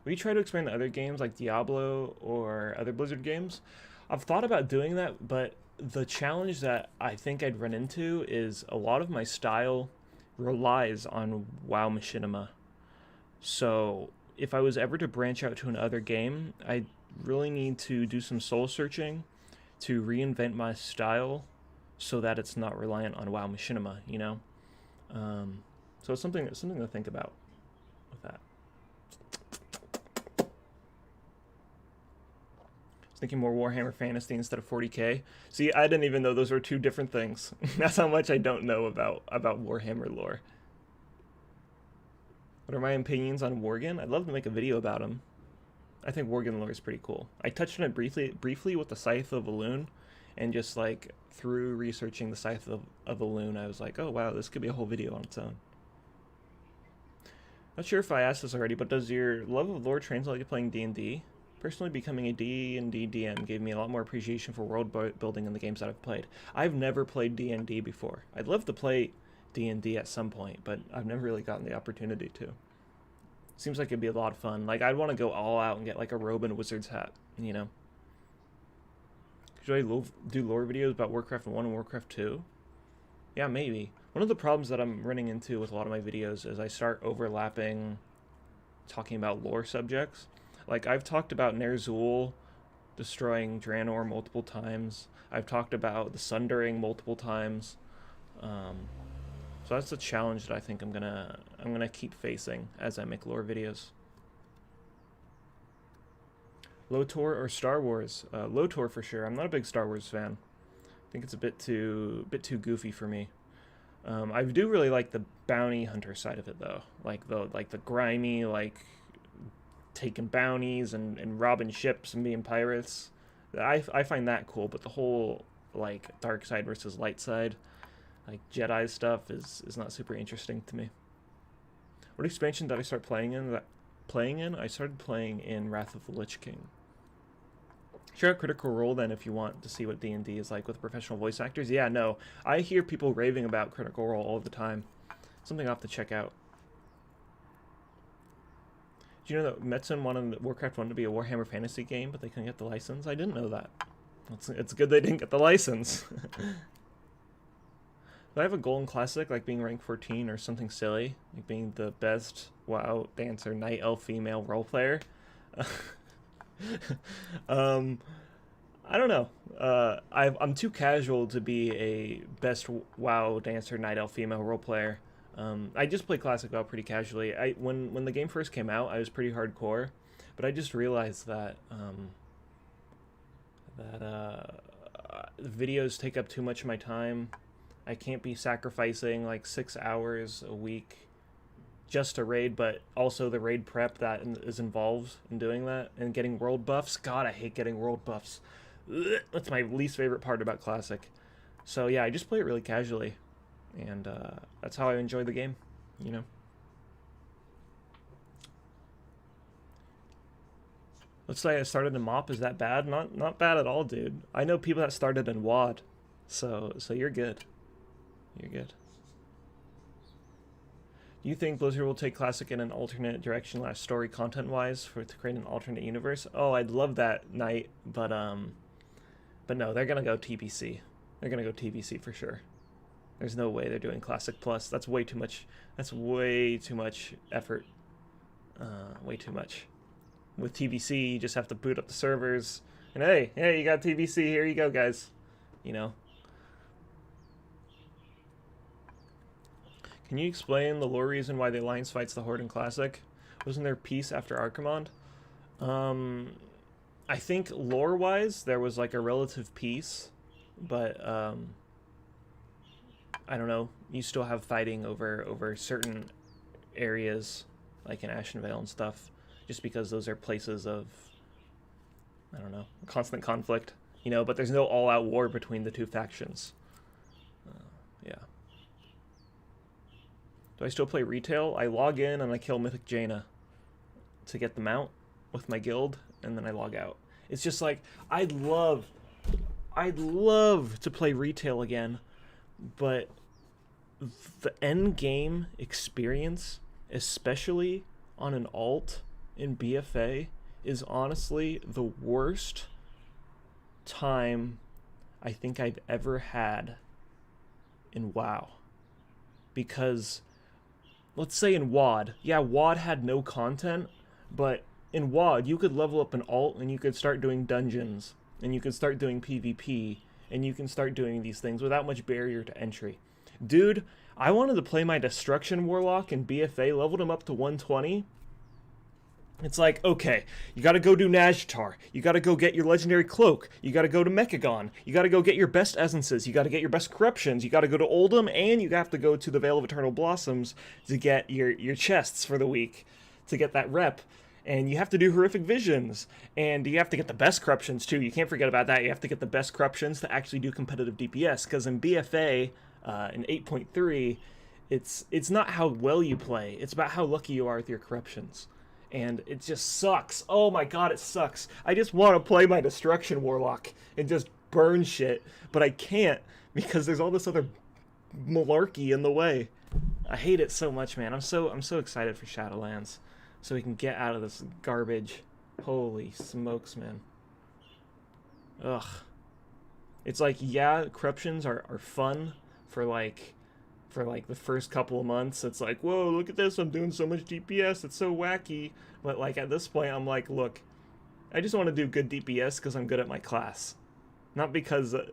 [SPEAKER 1] Will you try to expand to other games like Diablo or other Blizzard games? I've thought about doing that, but the challenge that I think I'd run into is a lot of my style relies on WoW Machinima. So if I was ever to branch out to another game, I really need to do some soul searching to reinvent my style so that it's not reliant on WoW Machinima, you know? So it's something to think about with that. Thinking more Warhammer Fantasy instead of 40k. See, I didn't even know those were two different things. That's how much I don't know about Warhammer lore. What are my opinions on Worgen? I'd love to make a video about him. I think Worgen lore is pretty cool. I touched on it briefly with the Scythe of Elune, and just like through researching the Scythe of Elune, I was like, oh wow, this could be a whole video on its own. Not sure if I asked this already, but does your love of lore translate to playing D&D? Personally, becoming a D&D DM gave me a lot more appreciation for world building in the games that I've played. I've never played D&D before. I'd love to play D&D at some point, but I've never really gotten the opportunity to. Seems like it'd be a lot of fun. Like, I'd want to go all out and get like a robe and a wizard's hat, you know? Should I do lore videos about Warcraft 1 and Warcraft 2? Yeah, maybe. One of the problems that I'm running into with a lot of my videos is I start overlapping talking about lore subjects. Like, I've talked about Ner'zhul destroying Draenor multiple times. I've talked about the Sundering multiple times. So that's the challenge that I think I'm gonna keep facing as I make lore videos. LOTOR or Star Wars? LOTOR for sure. I'm not a big Star Wars fan. I think it's a bit too goofy for me. I do really like the bounty hunter side of it though, like the grimy, like taking bounties and robbing ships and being pirates. I find that cool, but the whole like dark side versus light side, like Jedi stuff is not super interesting to me. What expansion did I start playing in? I started playing in Wrath of the Lich King. Check out Critical Role then if you want to see what D&D is like with professional voice actors. Yeah, no, I hear people raving about Critical Role all the time. Something I'll have to check out. Do you know that Metzen wanted Warcraft 1 to be a Warhammer Fantasy game, but they couldn't get the license? I didn't know that. It's good they didn't get the license. Do I have a goal in Classic, like being rank 14 or something silly? Like being the best WoW dancer, night elf female role player? I don't know. I'm too casual to be a best WoW dancer, night elf female role player. I just play Classic WoW pretty casually. When the game first came out, I was pretty hardcore, but I just realized that the videos take up too much of my time. I can't be sacrificing like 6 hours a week just to raid, but also the raid prep that is involved in doing that and getting world buffs. God, I hate getting world buffs. Ugh, that's my least favorite part about Classic. So yeah, I just play it really casually, and that's how I enjoy the game, you know. Let's say I started in MOP. Is that bad? Not bad at all, dude. I know people that started in WAD, so you're good. You're good. Do you think Blizzard will take Classic in an alternate direction, story content-wise, to create an alternate universe? Oh, I'd love that, Knight, but no, they're gonna go TBC. They're gonna go TBC for sure. There's no way they're doing Classic Plus. That's way too much. That's way too much effort. Way too much. With TBC, you just have to boot up the servers, and hey, you got TBC. Here you go, guys. You know. Can you explain the lore reason why the Alliance fights the Horde in Classic? Wasn't there peace after Archimonde? I think lore-wise, there was like a relative peace, but I don't know. You still have fighting over certain areas, like in Ashenvale and stuff, just because those are places of, I don't know, constant conflict, you know. But there's no all-out war between the two factions. Yeah. Do I still play retail? I log in and I kill Mythic Jaina to get the mount with my guild, and then I log out. It's just like, I'd love to play retail again, but the end game experience, especially on an alt in BFA, is honestly the worst time I think I've ever had in WoW. Because let's say in WoD, yeah, WoD had no content, but in WoD you could level up an alt and you could start doing dungeons, and you could start doing PvP, and you can start doing these things without much barrier to entry. Dude, I wanted to play my Destruction Warlock in BFA, leveled him up to 120. It's like, okay, you gotta go do Najtar, you gotta go get your legendary cloak, you gotta go to Mechagon, you gotta go get your best essences, you gotta get your best corruptions, you gotta go to Oldham, and you have to go to the Vale of Eternal Blossoms to get your chests for the week, to get that rep. And you have to do horrific visions, and you have to get the best corruptions too. You can't forget about that. You have to get the best corruptions to actually do competitive DPS, because in BFA, in 8.3, it's not how well you play, it's about how lucky you are with your corruptions. And it just sucks. Oh my god, it sucks. I just want to play my Destruction Warlock and just burn shit, but I can't because there's all this other malarkey in the way. I hate it so much, man. I'm so excited for Shadowlands, so we can get out of this garbage. Holy smokes, man. Ugh. It's like, yeah, corruptions are fun for the first couple of months. It's like, whoa, look at this, I'm doing so much DPS, it's so wacky. But like at this point, I'm like, look, I just want to do good DPS because I'm good at my class, not because the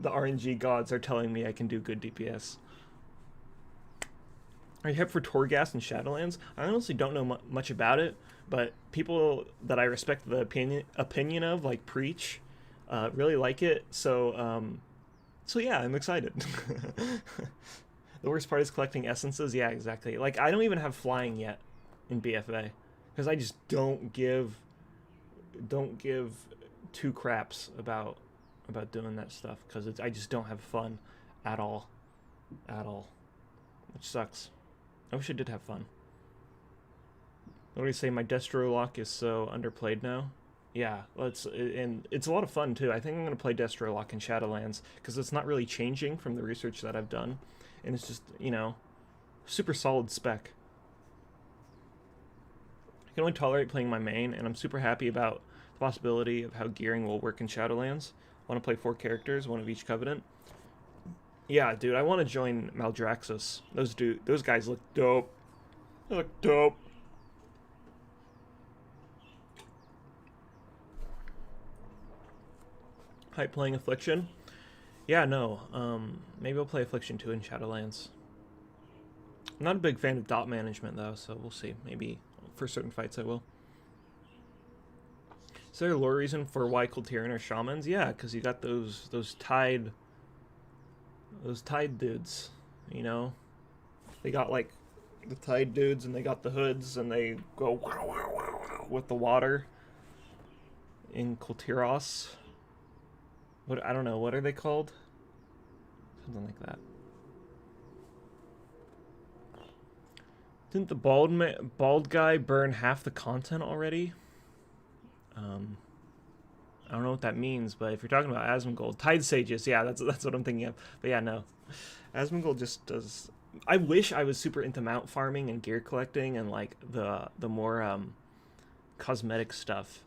[SPEAKER 1] RNG gods are telling me I can do good DPS. are hyped for Torghast and Shadowlands? I honestly don't know much about it, but people that I respect the opinion of, like Preach, really like it. So yeah, I'm excited. The worst part is collecting essences. Yeah, exactly. Like I don't even have flying yet in BFA because I just don't give two craps about doing that stuff because I just don't have fun at all, which sucks. I wish I did have fun. What do you say? My Destro Lock is so underplayed now. Yeah, and it's a lot of fun too. I think I'm gonna play Destro Lock in Shadowlands because it's not really changing from the research that I've done, and it's just super solid spec. I can only tolerate playing my main, and I'm super happy about the possibility of how gearing will work in Shadowlands. I want to play 4 characters, one of each covenant. Yeah, dude, I want to join Maldraxxus. Those guys look dope. They look dope. Hype playing Affliction? Yeah, no. Maybe I'll play Affliction 2 in Shadowlands. I'm not a big fan of dot management though, so we'll see. Maybe for certain fights I will. Is there a lore reason for why Kultiran are shamans? Yeah, because you got those tide dudes, you know? They got like the tide dudes and they got the hoods and they go with the water in Kultiros. What, I don't know, what are they called? Something like that. Didn't the bald guy burn half the content already? I don't know what that means, but if you're talking about Asmongold, Tide Sages, yeah, that's what I'm thinking of. But yeah, no, Asmongold just does. I wish I was super into mount farming and gear collecting and like the more cosmetic stuff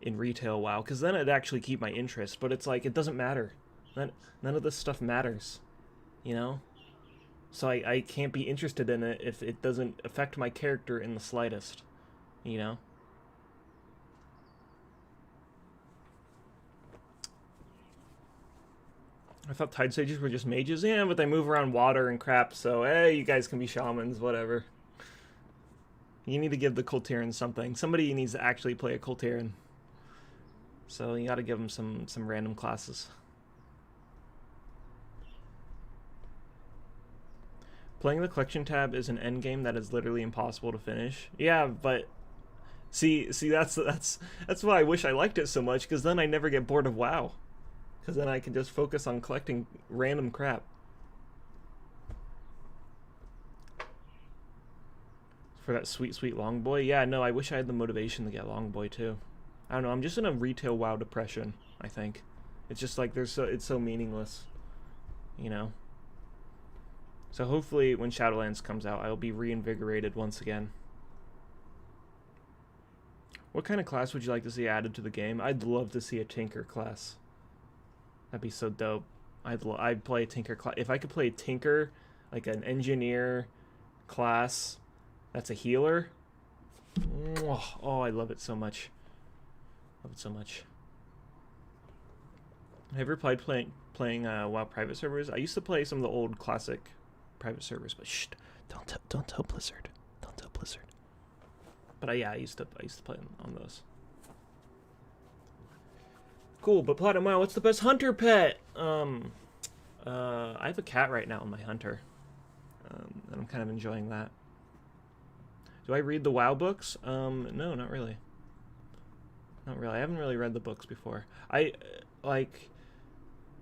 [SPEAKER 1] in retail WoW, because then it'd actually keep my interest. But it's like it doesn't matter. None of this stuff matters, you know. So I can't be interested in it if it doesn't affect my character in the slightest, you know. I thought Tide Sages were just mages. Yeah, but they move around water and crap, so hey, you guys can be shamans, whatever. You need to give the Kultiran something. Somebody needs to actually play a Kultiran. So you gotta give them some random classes. Playing the collection tab is an endgame that is literally impossible to finish. Yeah, but see that's why I wish I liked it so much, because then I never get bored of WoW. Because then I can just focus on collecting random crap. For that sweet, sweet long boy. Yeah, no, I wish I had the motivation to get long boy too. I don't know, I'm just in a retail WoW depression, I think. It's just like it's so meaningless. You know? So hopefully when Shadowlands comes out, I'll be reinvigorated once again. What kind of class would you like to see added to the game? I'd love to see a Tinker class. That'd be so dope. I'd play a Tinker class. If I could play a Tinker, like an engineer class that's a healer. Oh, I love it so much. Love it so much. Have you ever played playing WoW private servers? I used to play some of the old classic private servers, but shh, don't tell Blizzard. Don't tell Blizzard. But yeah, I used to play on those. Cool, but Platinum WoW, what's the best hunter pet? I have a cat right now in my hunter, and I'm kind of enjoying that. Do I read the WoW books? No, not really. Not really. I haven't really read the books before.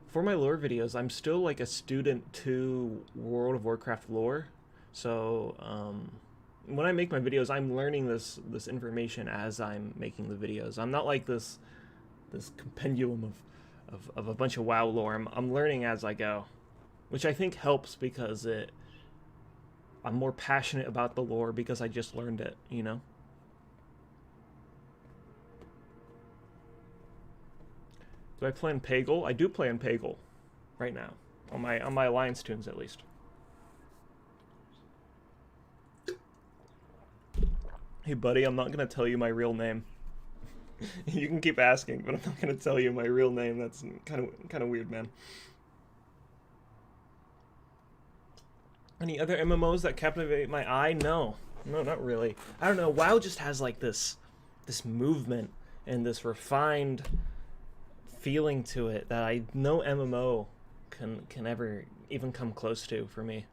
[SPEAKER 1] For my lore videos, I'm still like a student to World of Warcraft lore. So, when I make my videos, I'm learning this information as I'm making the videos. I'm not like this compendium of a bunch of WoW lore. I'm learning as I go, which I think helps because I'm more passionate about the lore because I just learned it, you know? Do I play in Pagel? I do play in Pagel right now, on my Alliance tunes at least. Hey buddy, I'm not gonna tell you my real name. You can keep asking, but I'm not gonna tell you my real name. That's kind of weird, man. Any other MMOs that captivate my eye? No. No, not really. I don't know. WoW just has like this movement and this refined feeling to it that no MMO can ever even come close to for me.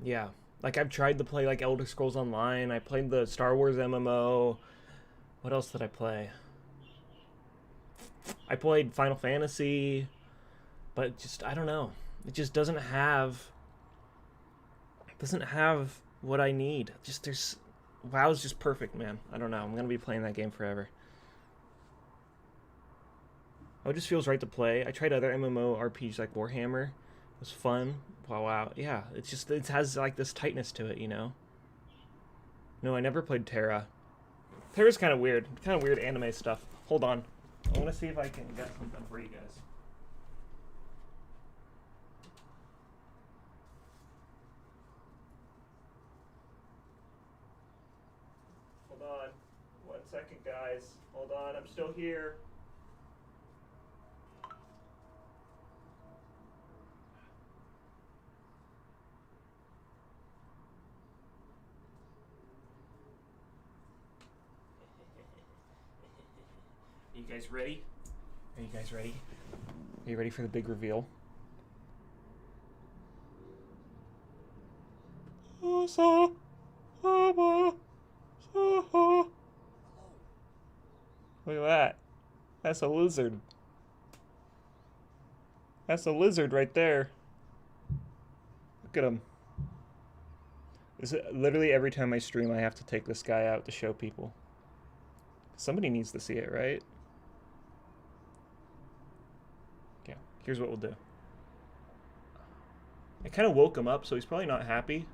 [SPEAKER 1] Yeah. Like I've tried to play like Elder Scrolls Online. I played the Star Wars MMO. What else did I play? I played Final Fantasy, but just I don't know. It just doesn't have what I need. Just there's WoW's just perfect, man. I don't know. I'm gonna be playing that game forever. Oh, it just feels right to play. I tried other MMO RPGs like Warhammer. It was fun. Wow. Yeah, it's just it has like this tightness to it, you know. No, I never played Terra. Terra's kind of weird. Kind of weird anime stuff. Hold on. I want to see if I can get something for you guys. Hold on. 1 second, guys. Hold on. I'm still here. Are you guys ready? Are you guys ready? Are you ready for the big reveal? Look at that. That's a lizard. That's a lizard right there. Look at him. Literally every time I stream, I have to take this guy out to show people. Somebody needs to see it, right? Yeah, here's what we'll do. I kind of woke him up, so he's probably not happy.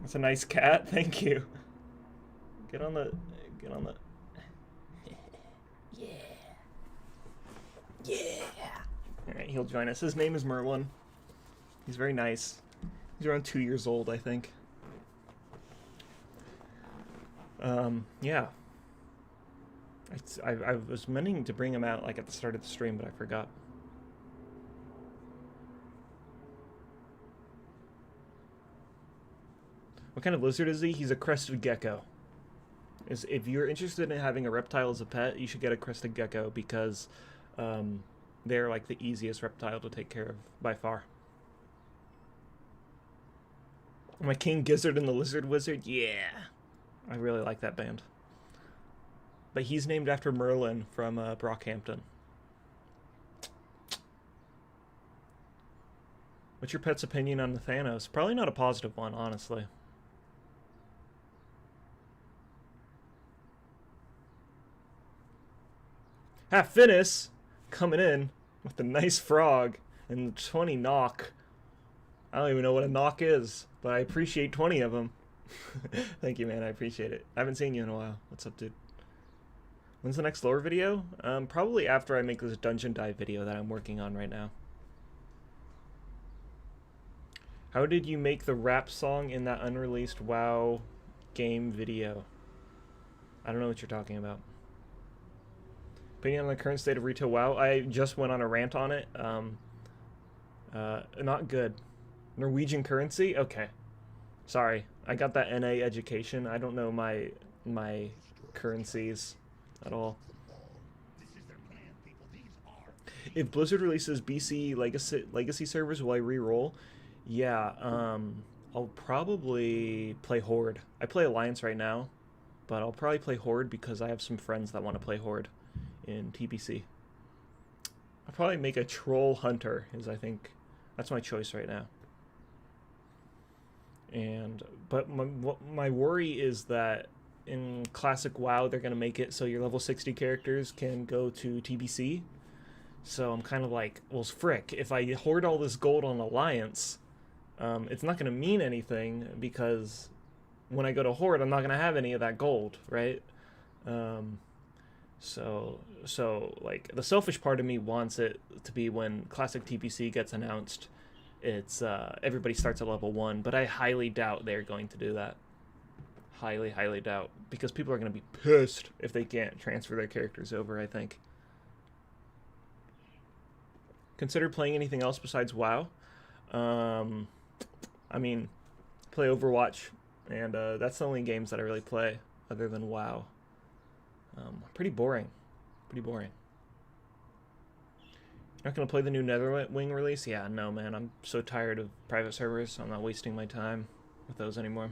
[SPEAKER 1] That's a nice cat. Thank you. Get on the... Yeah. Yeah. Alright, he'll join us. His name is Merlin. He's very nice. He's around 2 years old, I think. Yeah. I was meaning to bring him out like at the start of the stream, but I forgot. What kind of lizard is he? He's a crested gecko. If you're interested in having a reptile as a pet, you should get a crested gecko because they're like the easiest reptile to take care of by far. My King Gizzard and the Lizard Wizard? Yeah. I really like that band. But he's named after Merlin from Brockhampton. What's your pet's opinion on the Thanos? Probably not a positive one, honestly. Finnis coming in with a nice frog and 20 knock. I don't even know what a knock is, but I appreciate 20 of them. Thank you, man. I appreciate it. I haven't seen you in a while. What's up, dude? When's the next lore video? Probably after I make this dungeon dive video that I'm working on right now. How did you make the rap song in that unreleased WoW game video? I don't know what you're talking about. Opinion on the current state of retail WoW? I just went on a rant on it. Not good. Norwegian currency? Okay. Sorry. I got that NA education. I don't know my currencies at all. If Blizzard releases BC legacy servers, will I re-roll? Yeah, I'll probably play Horde. I play Alliance right now, but I'll probably play Horde because I have some friends that want to play Horde in TBC. I'll probably make a Troll Hunter, I think that's my choice right now. But my worry is that in classic WoW they're gonna make it so your level 60 characters can go to TBC. So I'm kind of like, well, frick, if I hoard all this gold on Alliance, it's not gonna mean anything because when I go to Horde, I'm not gonna have any of that gold, right? So like the selfish part of me wants it to be when classic TBC gets announced, it's everybody starts at level 1, but I highly doubt they're going to do that. Highly doubt, because people are going to be pissed if they can't transfer their characters over, I think. Consider playing anything else besides WoW? I mean, play Overwatch, and that's the only games that I really play other than WoW. Pretty boring. Pretty boring. Not gonna play the new Netherwing release? Yeah, no, man. I'm so tired of private servers. So I'm not wasting my time with those anymore.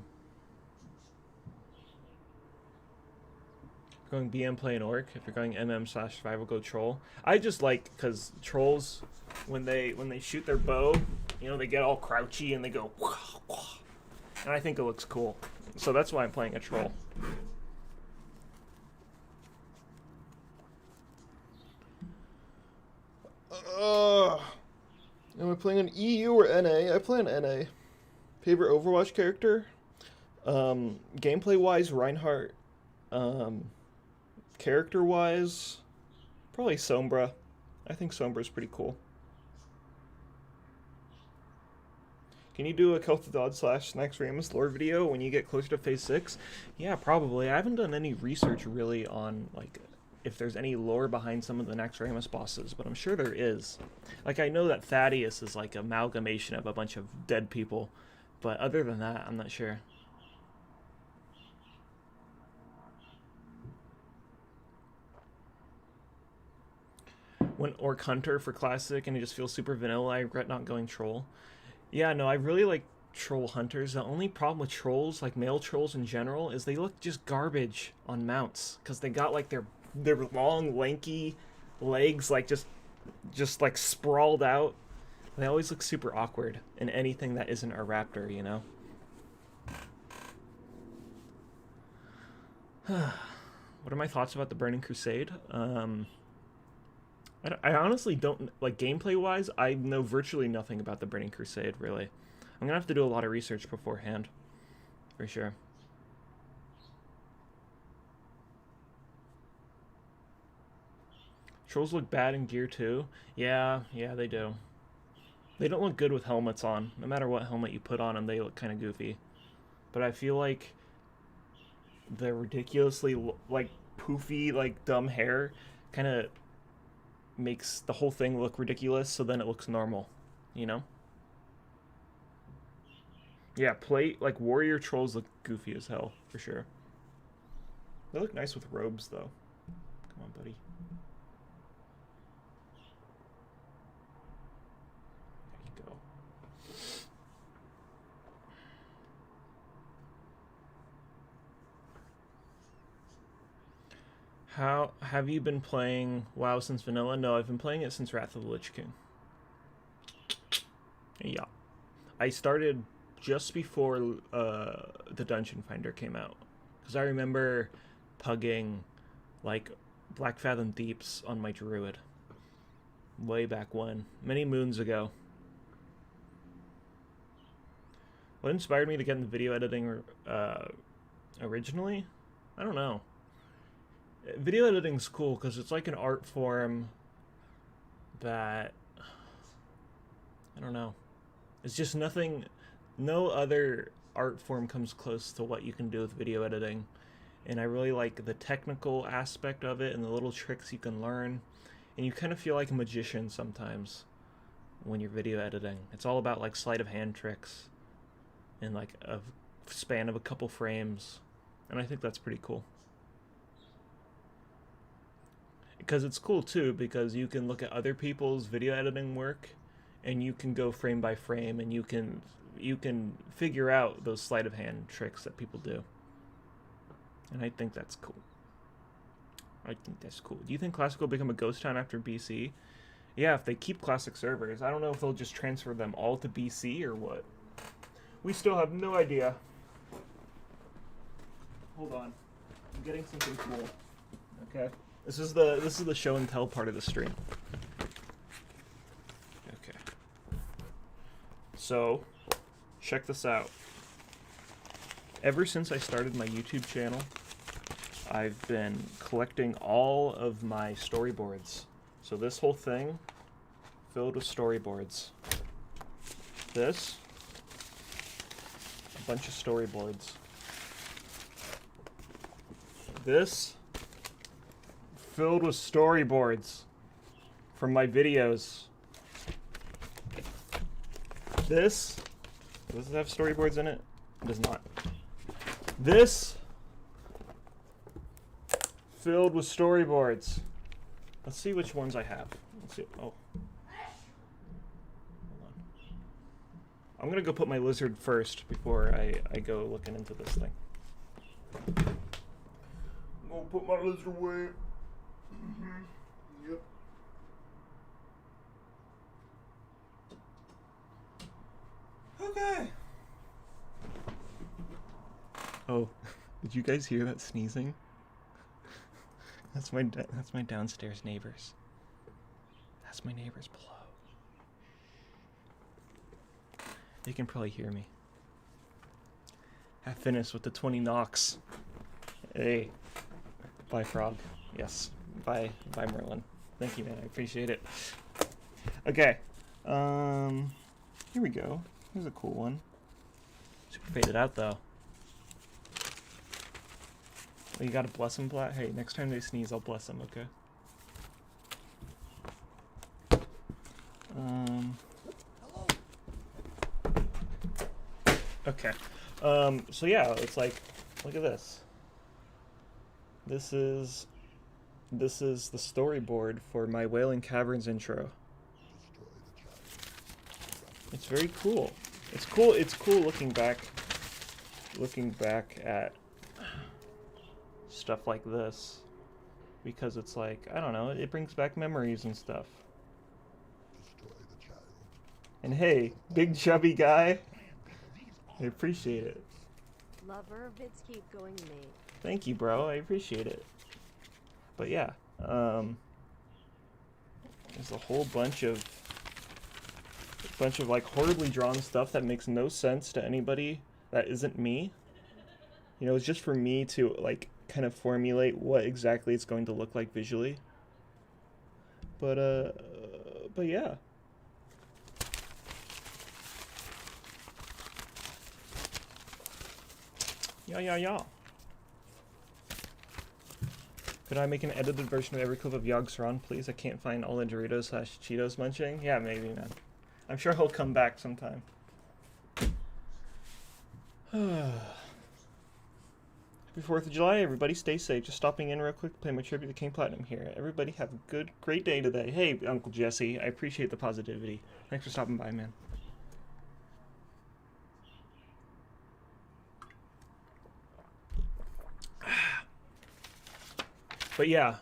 [SPEAKER 1] If you're going BM, play an orc. If you're going MM/survival, go troll. I just like because trolls, when they shoot their bow, you know, they get all crouchy and they go, wah, wah, and I think it looks cool. So that's why I'm playing a troll. Am I playing an EU or NA? I play an NA. Favorite Overwatch character? Gameplay wise, Reinhardt. Character wise, probably Sombra. I think Sombra's pretty cool. Can you do a Kel'Thuzad / Ramus lore video when you get closer to phase 6? Yeah, probably. I haven't done any research really on like if there's any lore behind some of the Ramus bosses, but I'm sure there is. Like, I know that Thaddeus is like an amalgamation of a bunch of dead people, but other than that, I'm not sure. Went Orc Hunter for Classic, and it just feels super vanilla. I regret not going Troll. Yeah, no, I really like Troll Hunters. The only problem with Trolls, like male Trolls in general, is they look just garbage on mounts, because they got like their long, lanky legs, like just like sprawled out. They always look super awkward in anything that isn't a raptor, you know? What are my thoughts about the Burning Crusade? I honestly don't, like, gameplay-wise, I know virtually nothing about the Burning Crusade, really. I'm gonna have to do a lot of research beforehand, for sure. Trolls look bad in gear too. Yeah, they do. They don't look good with helmets on. No matter what helmet you put on them, they look kind of goofy. But I feel like the ridiculously, like, poofy, like, dumb hair kind of makes the whole thing look ridiculous, so then it looks normal, you know? Yeah, like, warrior trolls look goofy as hell, for sure. They look nice with robes, though. Come on, buddy. There you go. How have you been playing WoW since vanilla? No, I've been playing it since Wrath of the Lich King. Yeah. I started just before the Dungeon Finder came out. Because I remember pugging, like, Black Fathom Deeps on my Druid. Way back when. Many moons ago. What inspired me to get into video editing originally? I don't know. Video editing's cool because it's like an art form that, I don't know. It's just nothing, no other art form comes close to what you can do with video editing. And I really like the technical aspect of it and the little tricks you can learn. And you kind of feel like a magician sometimes when you're video editing. It's all about like sleight of hand tricks in like a span of a couple frames. And I think that's pretty cool. Because it's cool too, because you can look at other people's video editing work and you can go frame by frame and you can figure out those sleight of hand tricks that people do. And I think that's cool. Do you think Classic will become a ghost town after BC? Yeah, if they keep Classic servers. I don't know if they'll just transfer them all to BC or what. We still have no idea. Hold on. I'm getting something cool. Okay. This is the show and tell part of the stream. Okay. So, check this out. Ever since I started my YouTube channel, I've been collecting all of my storyboards. So this whole thing filled with storyboards. This, a bunch of storyboards. This, filled with storyboards from my videos. This, does it have storyboards in it? It does not. This, filled with storyboards. Let's see which ones I have. Let's see. Oh. Hold on. I'm gonna go put my lizard first before I go looking into this thing. I'm gonna put my lizard away. Yep. Okay. Oh, did you guys hear that sneezing? That's my downstairs neighbors. That's my neighbors below. They can probably hear me. Half finished with the 20 knocks. Hey. Bye, Frog. Yes. Bye, Merlin. Thank you, man. I appreciate it. Okay. Here we go. Here's a cool one. Super faded out, though. Oh, you gotta bless them, Black? Hey, next time they sneeze, I'll bless them, okay? Okay. So yeah, it's like, look at this. This is the storyboard for my Wailing Caverns intro. It's very cool. It's cool looking back at stuff like this, because it's like, I don't know, it brings back memories and stuff. And hey, big chubby guy, I appreciate it.
[SPEAKER 2] Lover vids keep going, mate.
[SPEAKER 1] Thank you, bro. I appreciate it. But yeah, there's a whole bunch of like horribly drawn stuff that makes no sense to anybody that isn't me. You know, it's just for me to like kind of formulate what exactly it's going to look like visually. But yeah. Yeah. Could I make an edited version of every clip of Yogg's Run, please? I can't find all the Doritos / Cheetos munching. Yeah, maybe, man. I'm sure he'll come back sometime. Happy 4th of July, everybody. Stay safe. Just stopping in real quick to play my tribute to King Platinum here. Everybody have a great day today. Hey, Uncle Jesse. I appreciate the positivity. Thanks for stopping by, man. But yeah,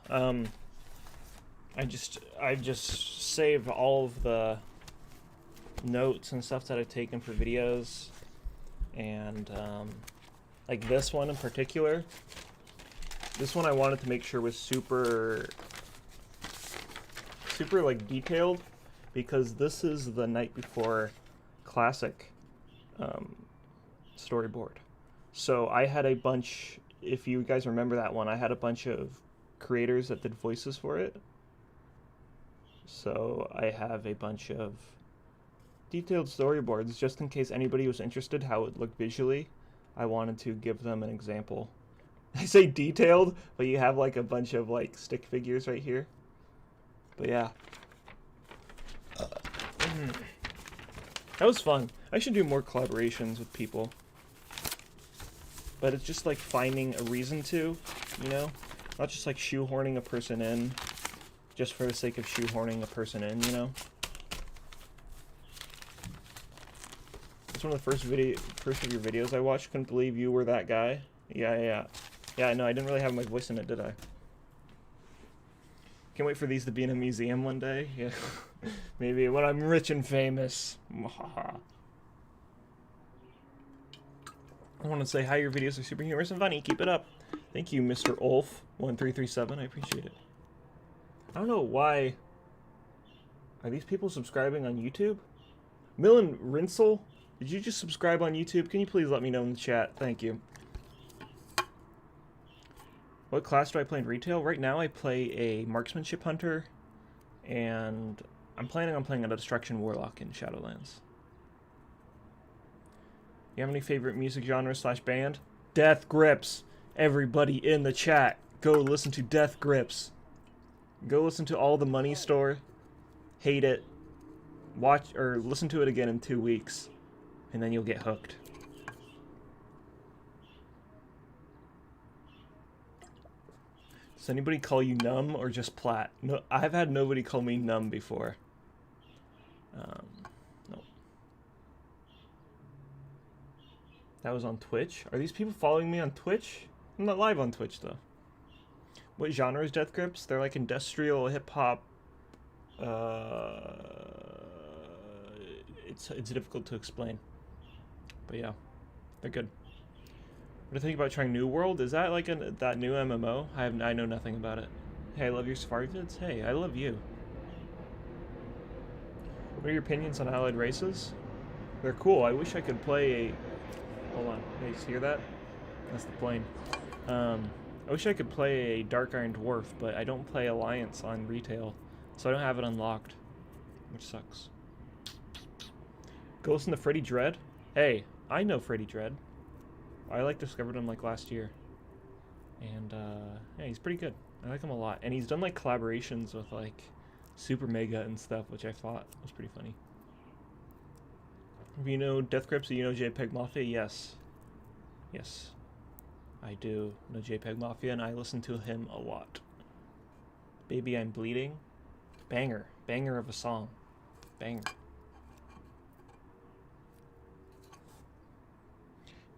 [SPEAKER 1] I've just saved all of the notes and stuff that I've taken for videos, and like this one in particular. This one I wanted to make sure was super like detailed, because this is the Night Before Classic storyboard. So I had a bunch, if you guys remember that one, I had a bunch of creators that did voices for it. So I have a bunch of detailed storyboards just in case anybody was interested how it looked visually. I wanted to give them an example. I say detailed, but you have like a bunch of like stick figures right here. But yeah. That was fun. I should do more collaborations with people. But it's just like finding a reason to, you know? Not just like shoehorning a person in just for the sake of shoehorning a person in, you know? It's one of the first of your videos I watched. Couldn't believe you were that guy. Yeah, no, I didn't really have my voice in it, did I? Can't wait for these to be in a museum one day. Yeah. Maybe when I'm rich and famous. I want to say hi, your videos are super humorous and funny. Keep it up. Thank you, Mr. Ulf1337. I appreciate it. I don't know why. Are these people subscribing on YouTube? Millen Rinsel, did you just subscribe on YouTube? Can you please let me know in the chat? Thank you. What class do I play in retail? Right now I play a marksmanship hunter, and I'm planning on playing a destruction warlock in Shadowlands. You have any favorite music genre / band? Death Grips. Everybody in the chat, go listen to Death Grips. Go listen to All the Money Store. Hate it. watch or listen to it again in 2 weeks, and then you'll get hooked. Does anybody call you numb or just plat? No, I've had nobody call me numb before. No. That was on Twitch. Are these people following me on Twitch? I'm not live on Twitch though. What genre is Death Grips? They're like industrial hip hop. It's difficult to explain, but yeah, they're good. What do you think about trying New World? Is that like that new MMO? I know nothing about it. Hey, I love your Safari vids. Hey, I love you. What are your opinions on allied races? They're cool. I wish I could play a... Hold on. Hey, you hear that? That's the plane. I wish I could play a Dark Iron Dwarf, but I don't play Alliance on retail, so I don't have it unlocked, which sucks. Go listen to Freddy Dread? Hey, I know Freddy Dread. I like discovered him like last year, and yeah, he's pretty good. I like him a lot, and he's done like collaborations with like Super Mega and stuff, which I thought was pretty funny. You know Death Grips, you know JPEG Mafia? Yes, yes, I do know JPEG Mafia, and I listen to him a lot. Baby I'm Bleeding, banger of a song, banger.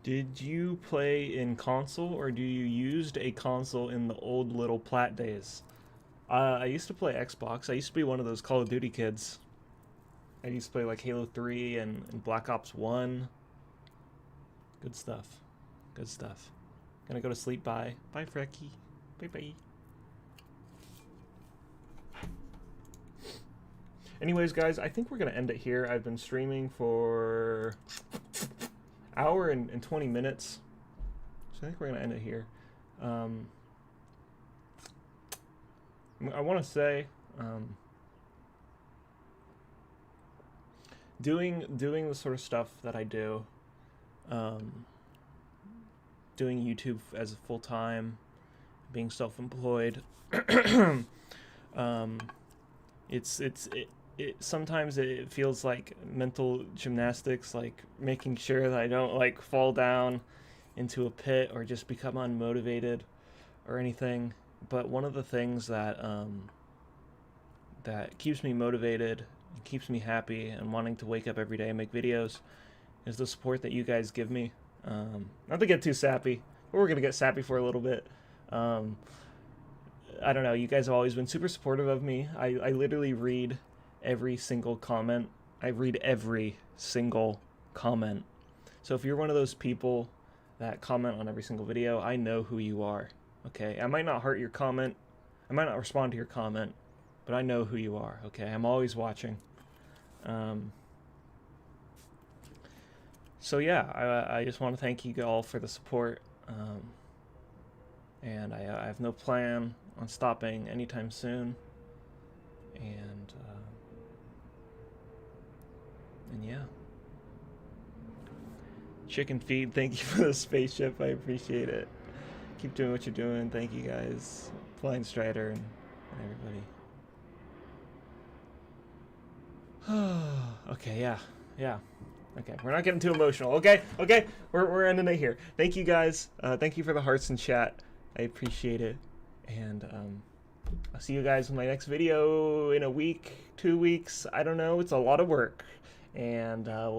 [SPEAKER 1] Did you play in console, or do you used a console in the old little plat days? I used to play Xbox. I used to be one of those Call of Duty kids. I used to play like Halo 3 and Black Ops 1. Good stuff. Good stuff. Gonna go to sleep. Bye. Bye, Frecky. Bye-bye. Anyways, guys, I think we're gonna end it here. I've been streaming for... hour and 20 minutes, so I think we're gonna end it here. I want to say doing the sort of stuff that I do, doing YouTube as a full-time, being self-employed, it sometimes it feels like mental gymnastics, like making sure that I don't like fall down into a pit or just become unmotivated or anything. But one of the things that that keeps me motivated and keeps me happy and wanting to wake up every day and make videos is the support that you guys give me. Not to get too sappy, but we're gonna get sappy for a little bit. I don't know, you guys have always been super supportive of me. I literally read every single comment. I read every single comment. So if you're one of those people that comment on every single video, I know who you are. Okay, I might not heart your comment, I might not respond to your comment, but I know who you are. Okay, I'm always watching. So yeah, I just want to thank you all for the support, and I have no plan on stopping anytime soon. And yeah. Chicken feed, thank you for the spaceship. I appreciate it. Keep doing what you're doing. Thank you guys. Flying Strider and everybody. Okay, yeah. Okay, we're not getting too emotional. Okay, we're ending it here. Thank you guys. Thank you for the hearts in chat. I appreciate it. And I'll see you guys in my next video in a week, 2 weeks. I don't know. It's a lot of work. And